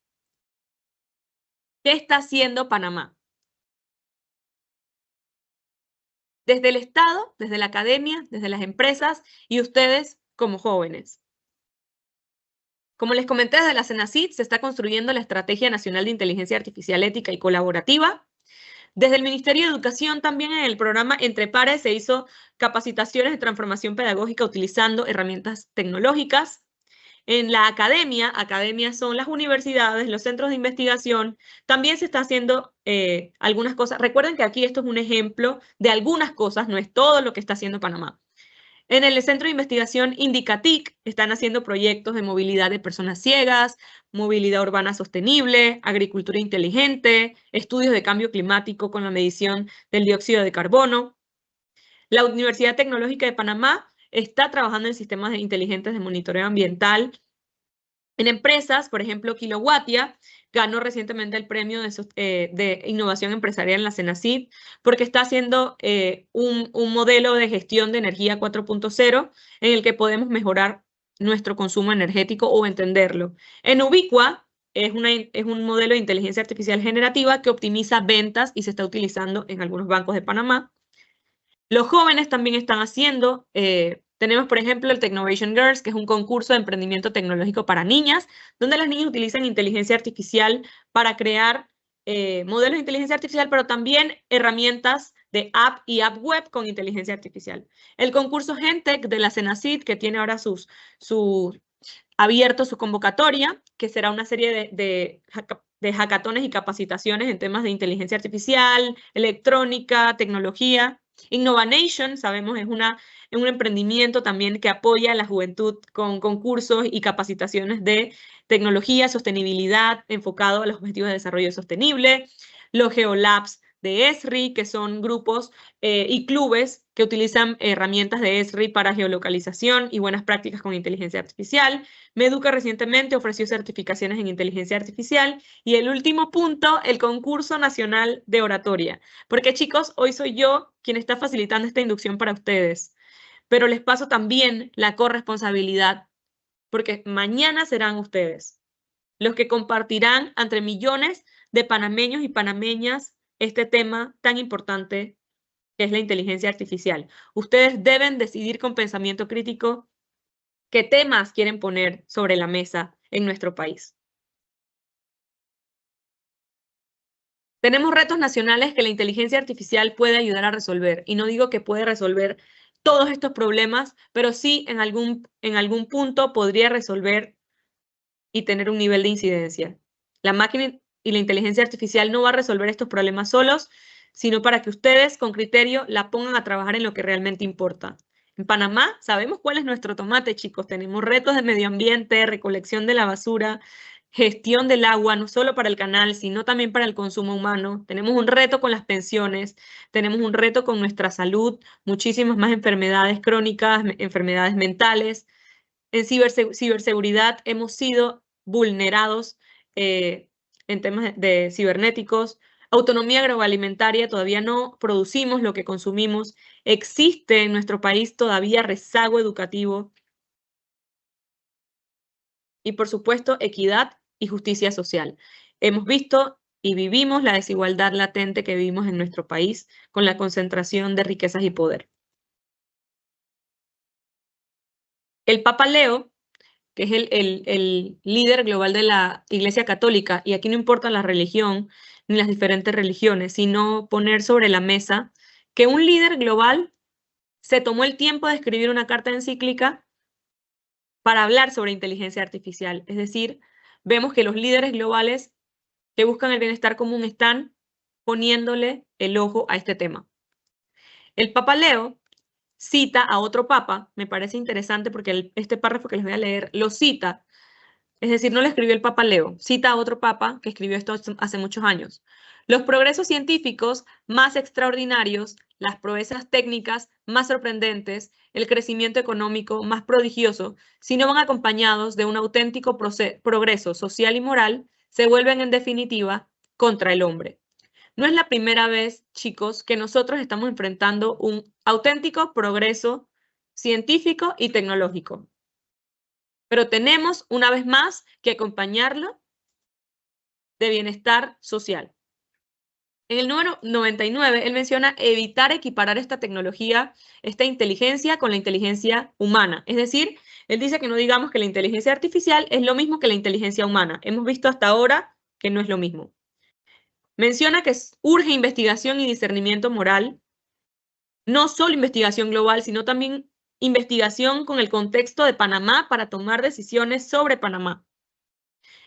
¿Qué está haciendo Panamá? Desde el Estado, desde la academia, desde las empresas y ustedes como jóvenes. Como les comenté, desde la CENACIT se está construyendo la Estrategia Nacional de Inteligencia Artificial Ética y Colaborativa. Desde el Ministerio de Educación también en el programa Entre Pares se hizo capacitaciones de transformación pedagógica utilizando herramientas tecnológicas. En la academia son las universidades, los centros de investigación, también se está haciendo algunas cosas. Recuerden que aquí esto es un ejemplo de algunas cosas, no es todo lo que está haciendo Panamá. En el Centro de Investigación Indicatic están haciendo proyectos de movilidad de personas ciegas, movilidad urbana sostenible, agricultura inteligente, estudios de cambio climático con la medición del dióxido de carbono. La Universidad Tecnológica de Panamá está trabajando en sistemas inteligentes de monitoreo ambiental. En empresas, por ejemplo, Kilowatia ganó recientemente el premio de innovación empresarial en la CENACIT porque está haciendo un modelo de gestión de energía 4.0 en el que podemos mejorar nuestro consumo energético o entenderlo. En Ubiqua es un modelo de inteligencia artificial generativa que optimiza ventas y se está utilizando en algunos bancos de Panamá. Los jóvenes también están haciendo, tenemos por ejemplo el Technovation Girls, que es un concurso de emprendimiento tecnológico para niñas, donde las niñas utilizan inteligencia artificial para crear modelos de inteligencia artificial, pero también herramientas de app y app web con inteligencia artificial. El concurso Gentech de la CENACIT, que tiene ahora abierto su convocatoria, que será una serie de hackatones y capacitaciones en temas de inteligencia artificial, electrónica, tecnología. Innovanation, sabemos, es un emprendimiento también que apoya a la juventud con concursos y capacitaciones de tecnología, sostenibilidad, enfocado a los objetivos de desarrollo sostenible. Los Geolabs de ESRI, que son grupos y clubes que utilizan herramientas de ESRI para geolocalización y buenas prácticas con inteligencia artificial. Meduca recientemente ofreció certificaciones en inteligencia artificial. Y el último punto, el concurso nacional de oratoria. Porque chicos, hoy soy yo quien está facilitando esta inducción para ustedes, pero les paso también la corresponsabilidad, porque mañana serán ustedes los que compartirán entre millones de panameños y panameñas este tema tan importante que es la inteligencia artificial. Ustedes deben decidir con pensamiento crítico qué temas quieren poner sobre la mesa en nuestro país. Tenemos retos nacionales que la inteligencia artificial puede ayudar a resolver, y no digo que puede resolver todos estos problemas, pero sí en algún punto podría resolver y tener un nivel de incidencia. La máquina y la inteligencia artificial no va a resolver estos problemas solos, sino para que ustedes con criterio la pongan a trabajar en lo que realmente importa. En Panamá sabemos cuál es nuestro tomate, chicos. Tenemos retos de medio ambiente, recolección de la basura, gestión del agua, no solo para el canal, sino también para el consumo humano. Tenemos un reto con las pensiones, tenemos un reto con nuestra salud, muchísimas más enfermedades crónicas, enfermedades mentales. En ciberseguridad hemos sido vulnerados en temas de cibernéticos. Autonomía agroalimentaria, todavía no producimos lo que consumimos. Existe en nuestro país todavía rezago educativo. Y por supuesto, equidad y justicia social. Hemos visto y vivimos la desigualdad latente que vivimos en nuestro país con la concentración de riquezas y poder. El Papa Leo, que es el líder global de la Iglesia Católica, y aquí no importa la religión ni las diferentes religiones, sino poner sobre la mesa que un líder global se tomó el tiempo de escribir una carta encíclica para hablar sobre inteligencia artificial. Es decir, vemos que los líderes globales que buscan el bienestar común están poniéndole el ojo a este tema. El Papa Leo cita a otro papa, me parece interesante porque este párrafo que les voy a leer lo cita. Es decir, no lo escribió el Papa Leo, cita a otro papa que escribió esto hace muchos años. Los progresos científicos más extraordinarios las proezas técnicas más sorprendentes, el crecimiento económico más prodigioso, si no van acompañados de un auténtico progreso social y moral, se vuelven en definitiva contra el hombre. No es la primera vez, chicos, que nosotros estamos enfrentando un auténtico progreso científico y tecnológico. Pero tenemos, una vez más, que acompañarlo de bienestar social. En el número 99, él menciona evitar equiparar esta tecnología, esta inteligencia con la inteligencia humana. Es decir, él dice que no digamos que la inteligencia artificial es lo mismo que la inteligencia humana. Hemos visto hasta ahora que no es lo mismo. Menciona que urge investigación y discernimiento moral, no solo investigación global, sino también investigación con el contexto de Panamá para tomar decisiones sobre Panamá.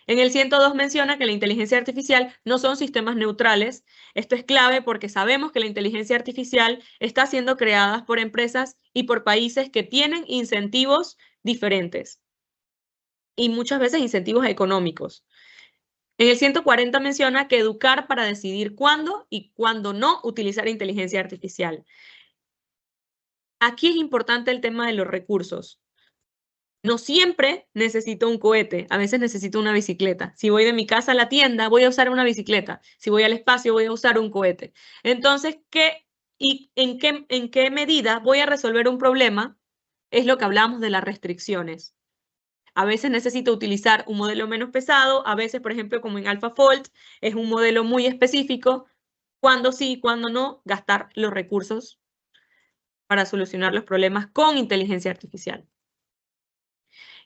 En el 102 menciona que la inteligencia artificial no son sistemas neutrales. Esto es clave porque sabemos que la inteligencia artificial está siendo creada por empresas y por países que tienen incentivos diferentes y muchas veces incentivos económicos. En el 140 menciona que educar para decidir cuándo y cuándo no utilizar inteligencia artificial. Aquí es importante el tema de los recursos. No siempre necesito un cohete, a veces necesito una bicicleta. Si voy de mi casa a la tienda, voy a usar una bicicleta. Si voy al espacio, voy a usar un cohete. Entonces, en qué medida voy a resolver un problema? Es lo que hablamos de las restricciones. A veces necesito utilizar un modelo menos pesado, a veces, por ejemplo, como en AlphaFold, es un modelo muy específico. Cuando sí, cuando no, gastar los recursos para solucionar los problemas con inteligencia artificial.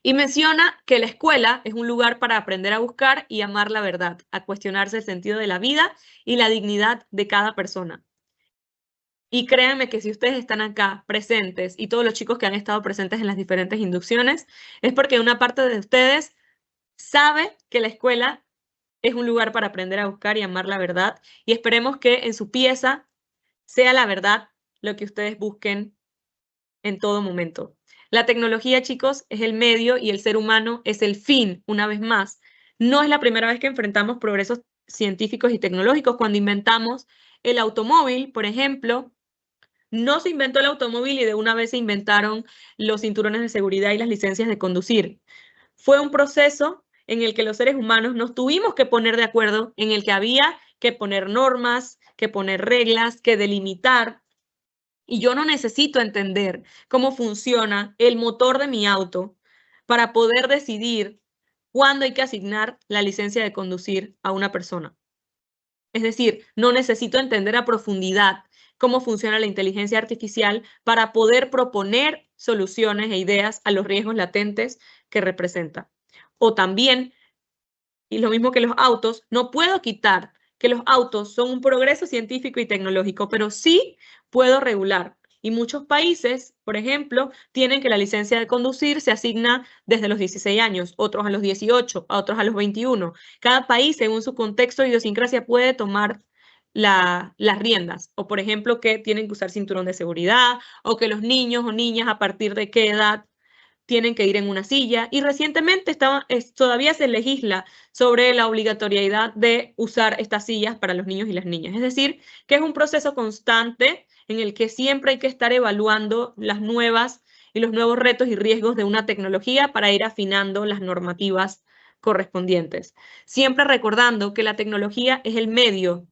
Y menciona que la escuela es un lugar para aprender a buscar y amar la verdad, a cuestionarse el sentido de la vida y la dignidad de cada persona. Y créanme que si ustedes están acá presentes y todos los chicos que han estado presentes en las diferentes inducciones, es porque una parte de ustedes sabe que la escuela es un lugar para aprender a buscar y amar la verdad. Y esperemos que en su pieza sea la verdad lo que ustedes busquen en todo momento. La tecnología, chicos, es el medio y el ser humano es el fin, una vez más. No es la primera vez que enfrentamos progresos científicos y tecnológicos. Cuando inventamos el automóvil, por ejemplo, no se inventó el automóvil y de una vez se inventaron los cinturones de seguridad y las licencias de conducir. Fue un proceso en el que los seres humanos nos tuvimos que poner de acuerdo, en el que había que poner normas, que poner reglas, que delimitar. Y yo no necesito entender cómo funciona el motor de mi auto para poder decidir cuándo hay que asignar la licencia de conducir a una persona. Es decir, no necesito entender a profundidad cómo funciona la inteligencia artificial para poder proponer soluciones e ideas a los riesgos latentes que representa. O también, y lo mismo que los autos, no puedo quitar que los autos son un progreso científico y tecnológico, pero sí puedo regular. Y muchos países, por ejemplo, tienen que la licencia de conducir se asigna desde los 16 años, otros a los 18, a otros a los 21. Cada país, según su contexto e idiosincrasia, puede tomar las riendas. O, por ejemplo, que tienen que usar cinturón de seguridad, o que los niños o niñas a partir de qué edad tienen que ir en una silla. Y recientemente todavía se legisla sobre la obligatoriedad de usar estas sillas para los niños y las niñas. Es decir, que es un proceso constante en el que siempre hay que estar evaluando las nuevas y los nuevos retos y riesgos de una tecnología para ir afinando las normativas correspondientes. Siempre recordando que la tecnología es el medio,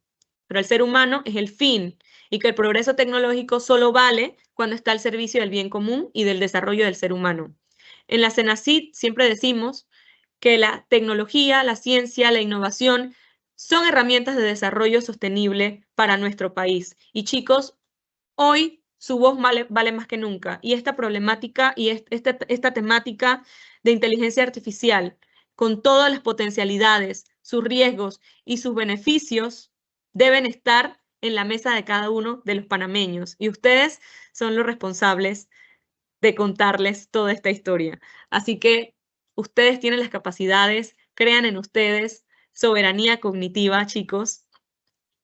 pero el ser humano es el fin, y que el progreso tecnológico solo vale cuando está al servicio del bien común y del desarrollo del ser humano. En la CENACYT siempre decimos que la tecnología, la ciencia, la innovación son herramientas de desarrollo sostenible para nuestro país. Y chicos, hoy su voz vale más que nunca. Y esta problemática y esta temática de inteligencia artificial, con todas las potencialidades, sus riesgos y sus beneficios, deben estar en la mesa de cada uno de los panameños. Y ustedes son los responsables de contarles toda esta historia. Así que ustedes tienen las capacidades, crean en ustedes, soberanía cognitiva, chicos.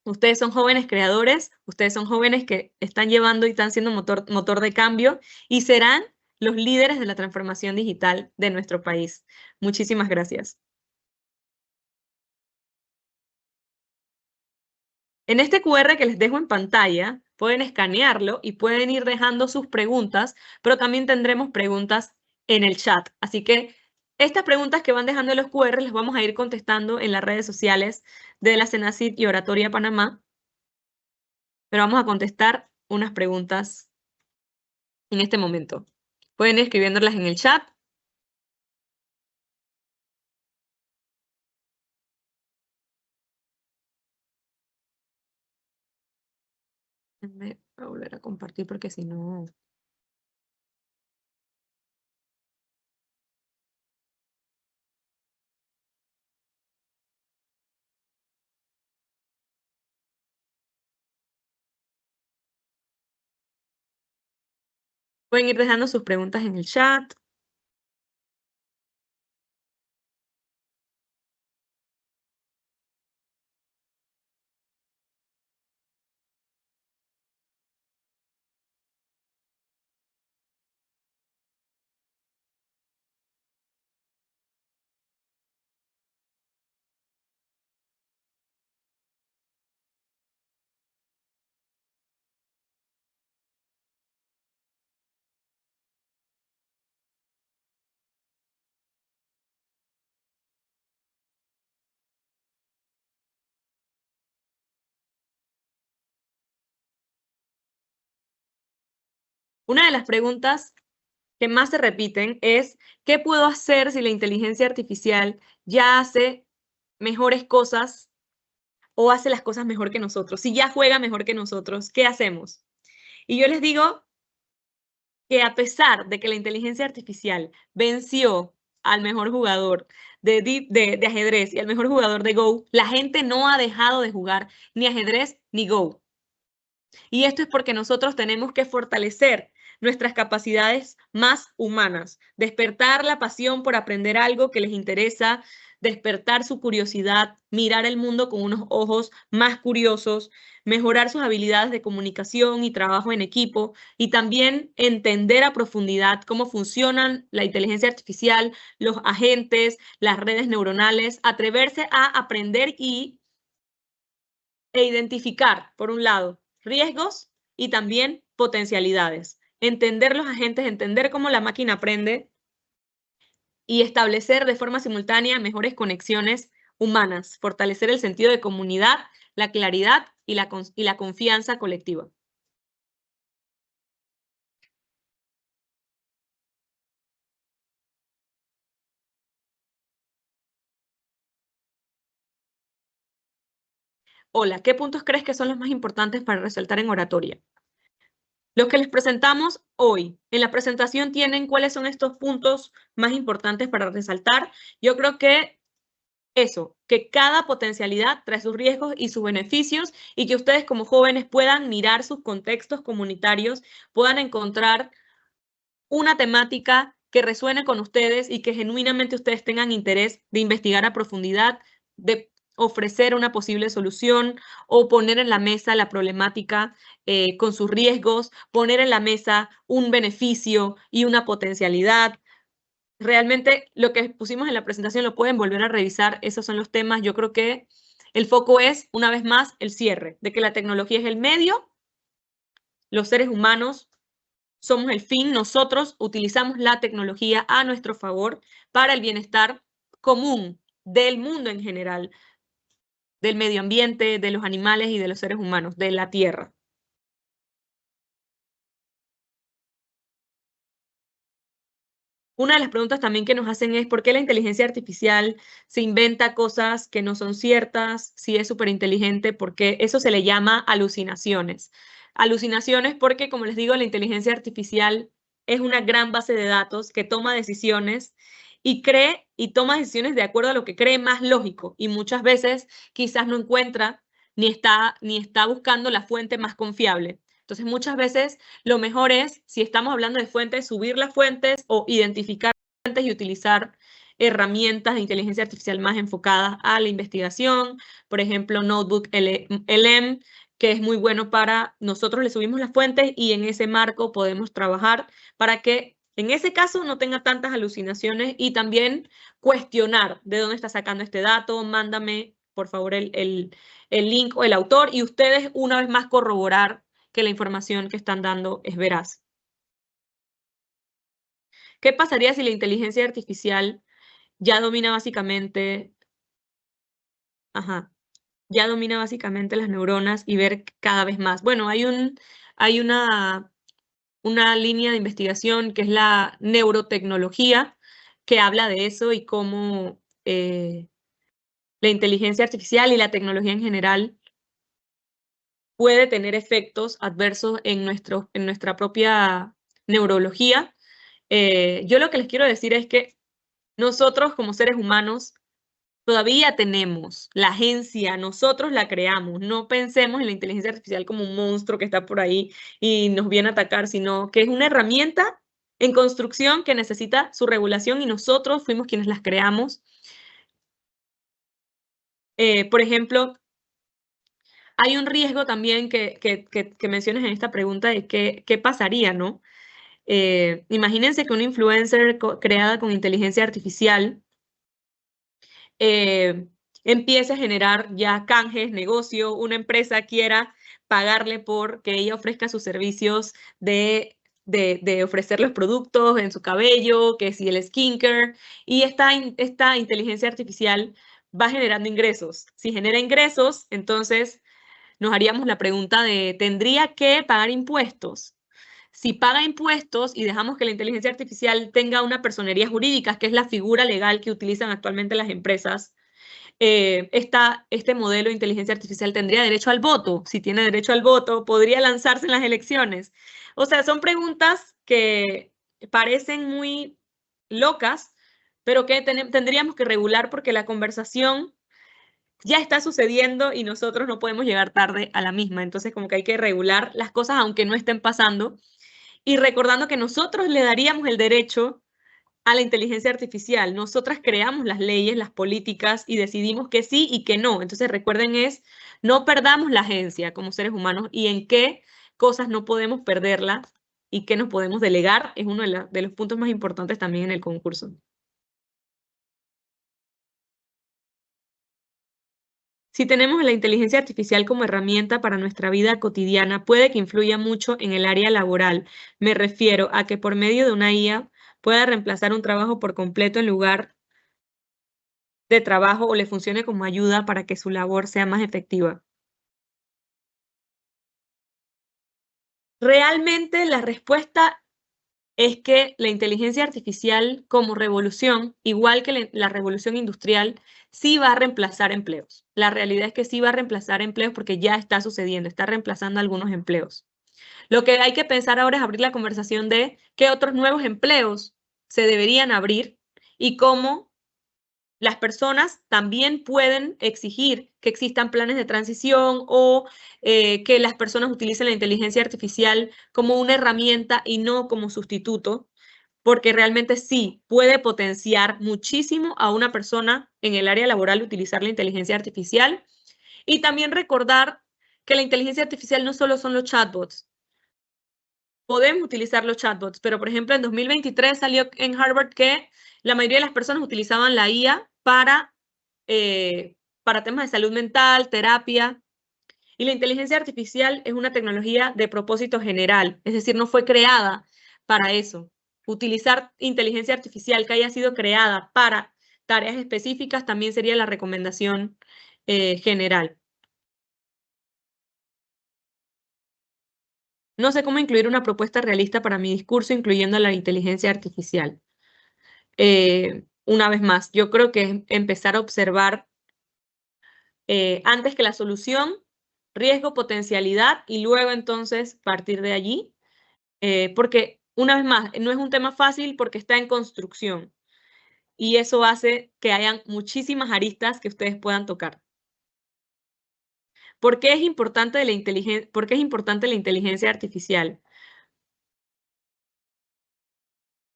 Ustedes son jóvenes creadores, ustedes son jóvenes que están llevando y están siendo motor de cambio y serán los líderes de la transformación digital de nuestro país. Muchísimas gracias. En este QR que les dejo en pantalla, pueden escanearlo y pueden ir dejando sus preguntas, pero también tendremos preguntas en el chat. Así que estas preguntas que van dejando en los QR las vamos a ir contestando en las redes sociales de la CENACYT y Oratoria Panamá, pero vamos a contestar unas preguntas en este momento. Pueden ir escribiéndolas en el chat. Voy a volver a compartir porque si no... Pueden ir dejando sus preguntas en el chat. Una de las preguntas que más se repiten es, ¿qué puedo hacer si la inteligencia artificial ya hace mejores cosas o hace las cosas mejor que nosotros? Si ya juega mejor que nosotros, ¿qué hacemos? Y yo les digo que a pesar de que la inteligencia artificial venció al mejor jugador de ajedrez y al mejor jugador de Go, la gente no ha dejado de jugar ni ajedrez ni Go. Y esto es porque nosotros tenemos que fortalecer nuestras capacidades más humanas, despertar la pasión por aprender algo que les interesa, despertar su curiosidad, mirar el mundo con unos ojos más curiosos, mejorar sus habilidades de comunicación y trabajo en equipo y también entender a profundidad cómo funcionan la inteligencia artificial, los agentes, las redes neuronales, atreverse a aprender e identificar, por un lado, riesgos y también potencialidades. Entender los agentes, entender cómo la máquina aprende y establecer de forma simultánea mejores conexiones humanas, fortalecer el sentido de comunidad, la claridad y la confianza colectiva. Hola, ¿qué puntos crees que son los más importantes para resaltar en oratoria? Los que les presentamos hoy en la presentación tienen cuáles son estos puntos más importantes para resaltar. Yo creo que eso, que cada potencialidad trae sus riesgos y sus beneficios y que ustedes como jóvenes puedan mirar sus contextos comunitarios, puedan encontrar una temática que resuene con ustedes y que genuinamente ustedes tengan interés de investigar a profundidad, de ofrecer una posible solución o poner en la mesa la problemática con sus riesgos, poner en la mesa un beneficio y una potencialidad. Realmente lo que pusimos en la presentación lo pueden volver a revisar, esos son los temas. Yo creo que el foco es, una vez más, el cierre, de que la tecnología es el medio, los seres humanos somos el fin, nosotros utilizamos la tecnología a nuestro favor para el bienestar común del mundo en general, del medio ambiente, de los animales y de los seres humanos, de la Tierra. Una de las preguntas también que nos hacen es ¿por qué la inteligencia artificial se inventa cosas que no son ciertas? Si es súper inteligente, porque eso se le llama alucinaciones. Alucinaciones porque, como les digo, la inteligencia artificial es una gran base de datos que toma decisiones y cree y toma decisiones de acuerdo a lo que cree más lógico y muchas veces quizás no encuentra ni está buscando la fuente más confiable. Entonces, muchas veces lo mejor es, si estamos hablando de fuentes, subir las fuentes o identificar fuentes y utilizar herramientas de inteligencia artificial más enfocadas a la investigación. Por ejemplo, Notebook LM, que es muy bueno para nosotros le subimos las fuentes y en ese marco podemos trabajar para que en ese caso no tenga tantas alucinaciones y también cuestionar de dónde está sacando este dato. Mándame, por favor, el link o el autor y ustedes una vez más corroborar que la información que están dando es veraz. ¿Qué pasaría si la inteligencia artificial ya domina básicamente, ya domina básicamente las neuronas y ver cada vez más? Bueno, hay una línea de investigación que es la neurotecnología, que habla de eso y cómo la inteligencia artificial y la tecnología en general puede tener efectos adversos en nuestra propia neurología. Yo lo que les quiero decir es que nosotros como seres humanos todavía tenemos la agencia, nosotros la creamos. No pensemos en la inteligencia artificial como un monstruo que está por ahí y nos viene a atacar, sino que es una herramienta en construcción que necesita su regulación y nosotros fuimos quienes las creamos. Por ejemplo, hay un riesgo también que mencionas en esta pregunta de qué pasaría, ¿no? Imagínense que una influencer creada con inteligencia artificial empiece a generar ya canjes, negocio, una empresa quiera pagarle por que ella ofrezca sus servicios de ofrecer los productos en su cabello, que si el skincare, y esta inteligencia artificial va generando ingresos. Si genera ingresos, entonces nos haríamos la pregunta de, ¿tendría que pagar impuestos? Si paga impuestos y dejamos que la inteligencia artificial tenga una personería jurídica, que es la figura legal que utilizan actualmente las empresas, este modelo de inteligencia artificial tendría derecho al voto. Si tiene derecho al voto, podría lanzarse en las elecciones. O sea, son preguntas que parecen muy locas, pero que tendríamos que regular porque la conversación ya está sucediendo y nosotros no podemos llegar tarde a la misma. Entonces, como que hay que regular las cosas aunque no estén pasando y recordando que nosotros le daríamos el derecho a la inteligencia artificial. Nosotras creamos las leyes, las políticas y decidimos que sí y que no. Entonces, recuerden no perdamos la agencia como seres humanos y en qué cosas no podemos perderla y qué nos podemos delegar es uno de los puntos más importantes también en el concurso. Si tenemos la inteligencia artificial como herramienta para nuestra vida cotidiana, puede que influya mucho en el área laboral. Me refiero a que por medio de una IA pueda reemplazar un trabajo por completo en lugar de trabajo o le funcione como ayuda para que su labor sea más efectiva. Realmente la respuesta es que la inteligencia artificial como revolución, igual que la revolución industrial, sí va a reemplazar empleos. La realidad es que sí va a reemplazar empleos porque ya está sucediendo, está reemplazando algunos empleos. Lo que hay que pensar ahora es abrir la conversación de qué otros nuevos empleos se deberían abrir y cómo las personas también pueden exigir que existan planes de transición o que las personas utilicen la inteligencia artificial como una herramienta y no como sustituto, porque realmente sí puede potenciar muchísimo a una persona en el área laboral utilizar la inteligencia artificial. Y también recordar que la inteligencia artificial no solo son los chatbots. Podemos utilizar los chatbots, pero por ejemplo en 2023 salió en Harvard que la mayoría de las personas utilizaban la IA para temas de salud mental, terapia. Y la inteligencia artificial es una tecnología de propósito general, es decir, no fue creada para eso. Utilizar inteligencia artificial que haya sido creada para tareas específicas también sería la recomendación general. No sé cómo incluir una propuesta realista para mi discurso, incluyendo la inteligencia artificial. Una vez más, yo creo que es empezar a observar antes que la solución, riesgo, potencialidad y luego entonces partir de allí, porque una vez más, no es un tema fácil porque está en construcción y eso hace que hayan muchísimas aristas que ustedes puedan tocar. ¿Por qué es importante la inteligencia artificial?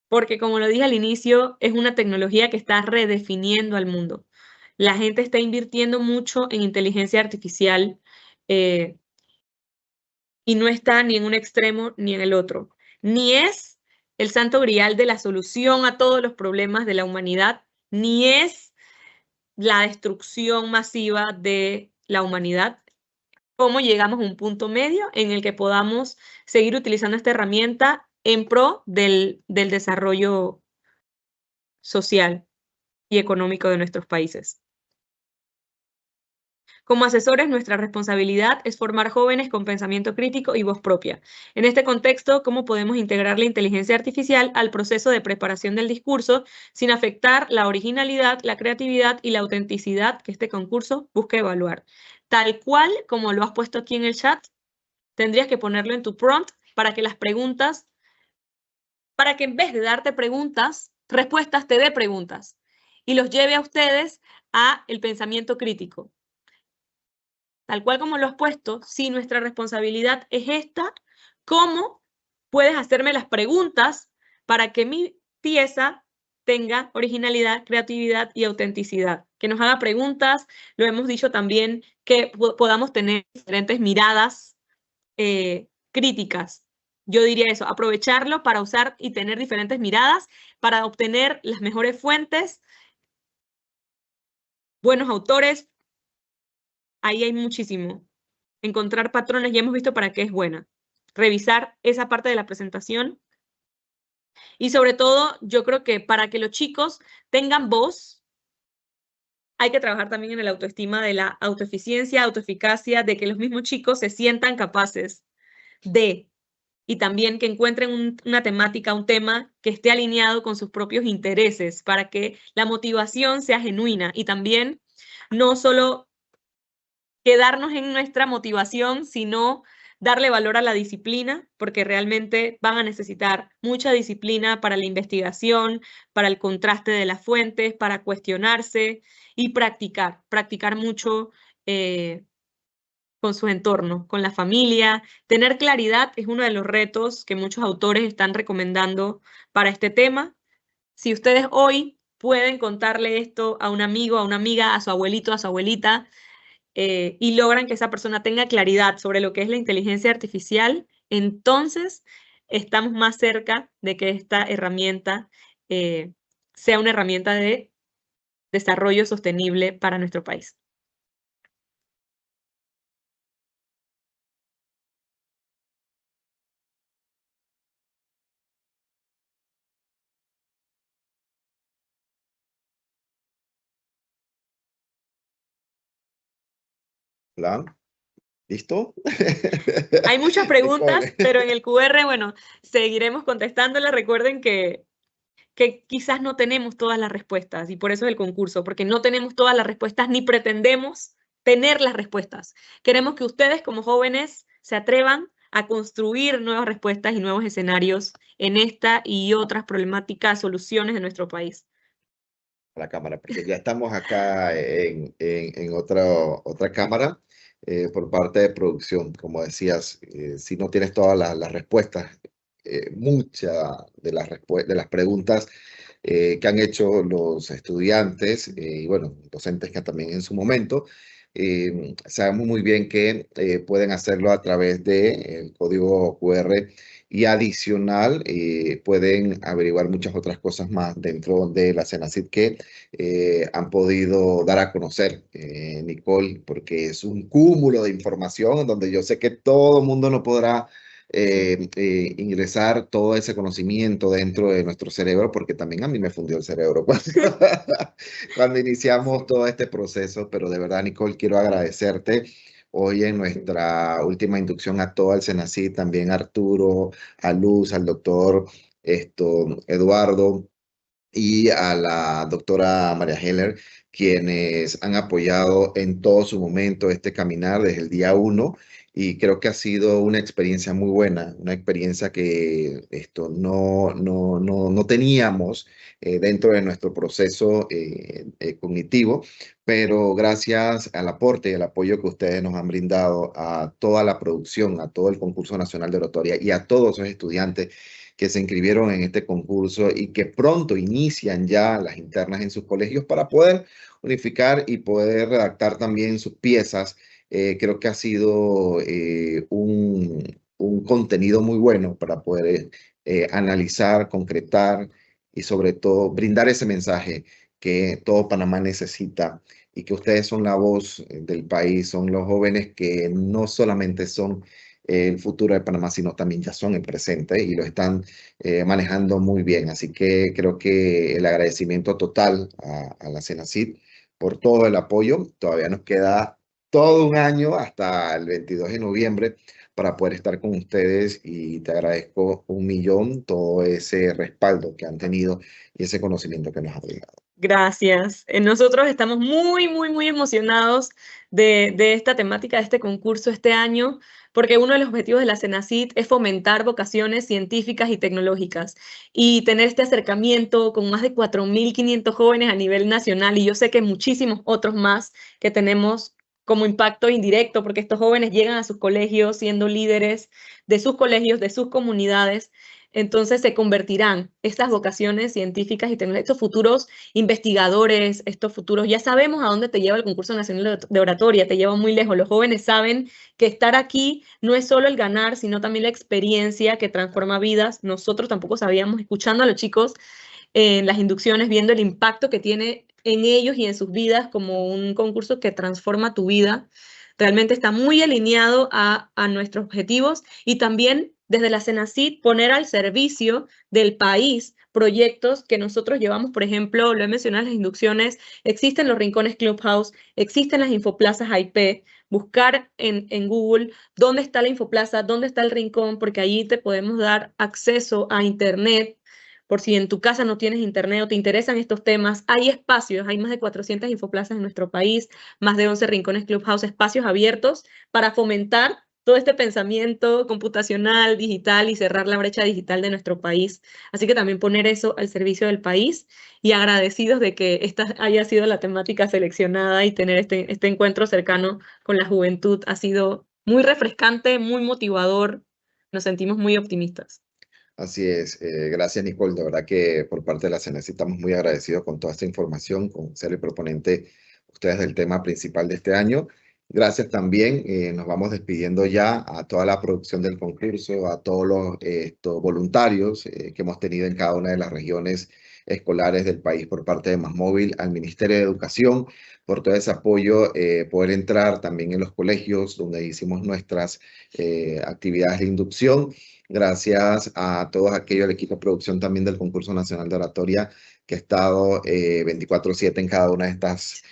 Porque como lo dije al inicio, es una tecnología que está redefiniendo al mundo. La gente está invirtiendo mucho en inteligencia artificial y no está ni en un extremo ni en el otro. Ni es el santo grial de la solución a todos los problemas de la humanidad, ni es la destrucción masiva de la humanidad. cómo llegamos a un punto medio en el que podamos seguir utilizando esta herramienta en pro del desarrollo social y económico de nuestros países. Como asesores, nuestra responsabilidad es formar jóvenes con pensamiento crítico y voz propia. En este contexto, ¿cómo podemos integrar la inteligencia artificial al proceso de preparación del discurso sin afectar la originalidad, la creatividad y la autenticidad que este concurso busca evaluar? Tal cual como lo has puesto aquí en el chat, tendrías que ponerlo en tu prompt para que las preguntas, para que en vez de darte preguntas, respuestas te dé preguntas y los lleve a ustedes a el pensamiento crítico. Tal cual como lo has puesto, si nuestra responsabilidad es esta, ¿cómo puedes hacerme las preguntas para que mi pieza tenga originalidad, creatividad y autenticidad? Que nos haga preguntas, lo hemos dicho también, que podamos tener diferentes miradas críticas. Yo diría eso, aprovecharlo para usar y tener diferentes miradas para obtener las mejores fuentes, buenos autores. Ahí hay muchísimo. Encontrar patrones, ya hemos visto para qué es buena. Revisar esa parte de la presentación. Y sobre todo, yo creo que para que los chicos tengan voz, hay que trabajar también en la autoestima de la autoeficiencia, autoeficacia, de que los mismos chicos se sientan capaces de, y también que encuentren una temática, un tema que esté alineado con sus propios intereses, para que la motivación sea genuina y también no solo quedarnos en nuestra motivación, sino darle valor a la disciplina, porque realmente van a necesitar mucha disciplina para la investigación, para el contraste de las fuentes, para cuestionarse y practicar mucho con su entorno, con la familia. Tener claridad es uno de los retos que muchos autores están recomendando para este tema. Si ustedes hoy pueden contarle esto a un amigo, a una amiga, a su abuelito, a su abuelita, y logran que esa persona tenga claridad sobre lo que es la inteligencia artificial, entonces estamos más cerca de que esta herramienta sea una herramienta de desarrollo sostenible para nuestro país. ¿Plan? ¿Listo? Hay muchas preguntas, Nicole. pero en el QR, bueno, seguiremos contestándolas. Recuerden que quizás no tenemos todas las respuestas y por eso es el concurso, porque no tenemos todas las respuestas ni pretendemos tener las respuestas. Queremos que ustedes como jóvenes se atrevan a construir nuevas respuestas y nuevos escenarios en esta y otras problemáticas, soluciones de nuestro país. La cámara, porque ya estamos acá en otra cámara por parte de producción. Como decías, si no tienes todas las respuestas, muchas de las preguntas que han hecho los estudiantes y bueno, docentes que también en su momento, sabemos muy bien que pueden hacerlo a través del código QR y adicional pueden averiguar muchas otras cosas más dentro de la Senacid que han podido dar a conocer, Nicole, porque es un cúmulo de información donde yo sé que todo el mundo no podrá ingresar todo ese conocimiento dentro de nuestro cerebro, porque también a mí me fundió el cerebro cuando iniciamos todo este proceso, pero de verdad, Nicole, quiero agradecerte hoy en nuestra última inducción a todo el Senacid, también a Arturo, a Luz, al doctor Eduardo y a la doctora María Heller, quienes han apoyado en todo su momento este caminar desde el día uno. Y creo que ha sido una experiencia muy buena, una experiencia que no teníamos dentro de nuestro proceso cognitivo, pero gracias al aporte y al apoyo que ustedes nos han brindado a toda la producción, a todo el Concurso Nacional de Oratoria y a todos los estudiantes que se inscribieron en este concurso y que pronto inician ya las internas en sus colegios para poder unificar y poder redactar también sus piezas. Creo que ha sido un contenido muy bueno para poder analizar, concretar y sobre todo brindar ese mensaje que todo Panamá necesita y que ustedes son la voz del país, son los jóvenes que no solamente son el futuro de Panamá, sino también ya son el presente y lo están manejando muy bien. Así que creo que el agradecimiento total a la Senacid por todo el apoyo. Todavía nos queda todo un año hasta el 22 de noviembre para poder estar con ustedes y te agradezco 1.000.000 todo ese respaldo que han tenido y ese conocimiento que nos ha brindado. Gracias. Nosotros estamos muy, muy, muy emocionados de esta temática, de este concurso este año, porque uno de los objetivos de la Senacid es fomentar vocaciones científicas y tecnológicas y tener este acercamiento con más de 4.500 jóvenes a nivel nacional, y yo sé que muchísimos otros más que tenemos como impacto indirecto, porque estos jóvenes llegan a sus colegios siendo líderes de sus colegios, de sus comunidades. Entonces se convertirán estas vocaciones científicas y tecnológicas, estos futuros investigadores, estos futuros, ya sabemos a dónde te lleva el concurso nacional de oratoria, te lleva muy lejos. Los jóvenes saben que estar aquí no es solo el ganar, sino también la experiencia que transforma vidas. Nosotros tampoco sabíamos, escuchando a los chicos en las inducciones, viendo el impacto que tiene en ellos y en sus vidas como un concurso que transforma tu vida. Realmente está muy alineado a nuestros objetivos, y también desde la Senacid poner al servicio del país proyectos que nosotros llevamos. Por ejemplo, lo he mencionado en las inducciones, existen los rincones Clubhouse, existen las infoplazas IP, buscar en Google dónde está la infoplaza, dónde está el rincón, porque allí te podemos dar acceso a Internet. Por si en tu casa no tienes internet o te interesan estos temas, hay espacios, hay más de 400 infoplazas en nuestro país, más de 11 rincones Clubhouse, espacios abiertos para fomentar todo este pensamiento computacional, digital, y cerrar la brecha digital de nuestro país. Así que también poner eso al servicio del país, y agradecidos de que esta haya sido la temática seleccionada y tener este encuentro cercano con la juventud. Ha sido muy refrescante, muy motivador. Nos sentimos muy optimistas. Así es, gracias Nicole, de verdad que por parte de la CNES estamos muy agradecidos con toda esta información, con ser el proponente ustedes del tema principal de este año. Gracias también, nos vamos despidiendo ya a toda la producción del concurso, a todos los voluntarios que hemos tenido en cada una de las regiones escolares del país por parte de Más Móvil, al Ministerio de Educación, por todo ese apoyo, poder entrar también en los colegios donde hicimos nuestras actividades de inducción. Gracias a todos aquellos del equipo de producción también del Concurso Nacional de Oratoria que ha estado 24/7 en cada una de estas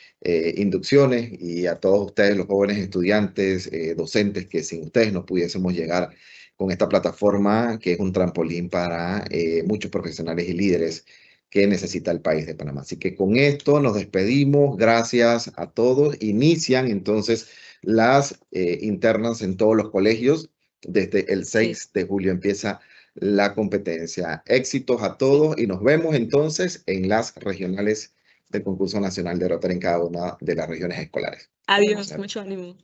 inducciones, y a todos ustedes, los jóvenes estudiantes, docentes, que sin ustedes no pudiésemos llegar con esta plataforma que es un trampolín para muchos profesionales y líderes que necesita el país de Panamá. Así que con esto nos despedimos. Gracias a todos. Inician entonces las internas en todos los colegios. Desde el 6 de julio empieza la competencia. Éxitos a todos y nos vemos entonces en las regionales del Concurso Nacional de Oratoria en cada una de las regiones escolares. Adiós, mucho ánimo.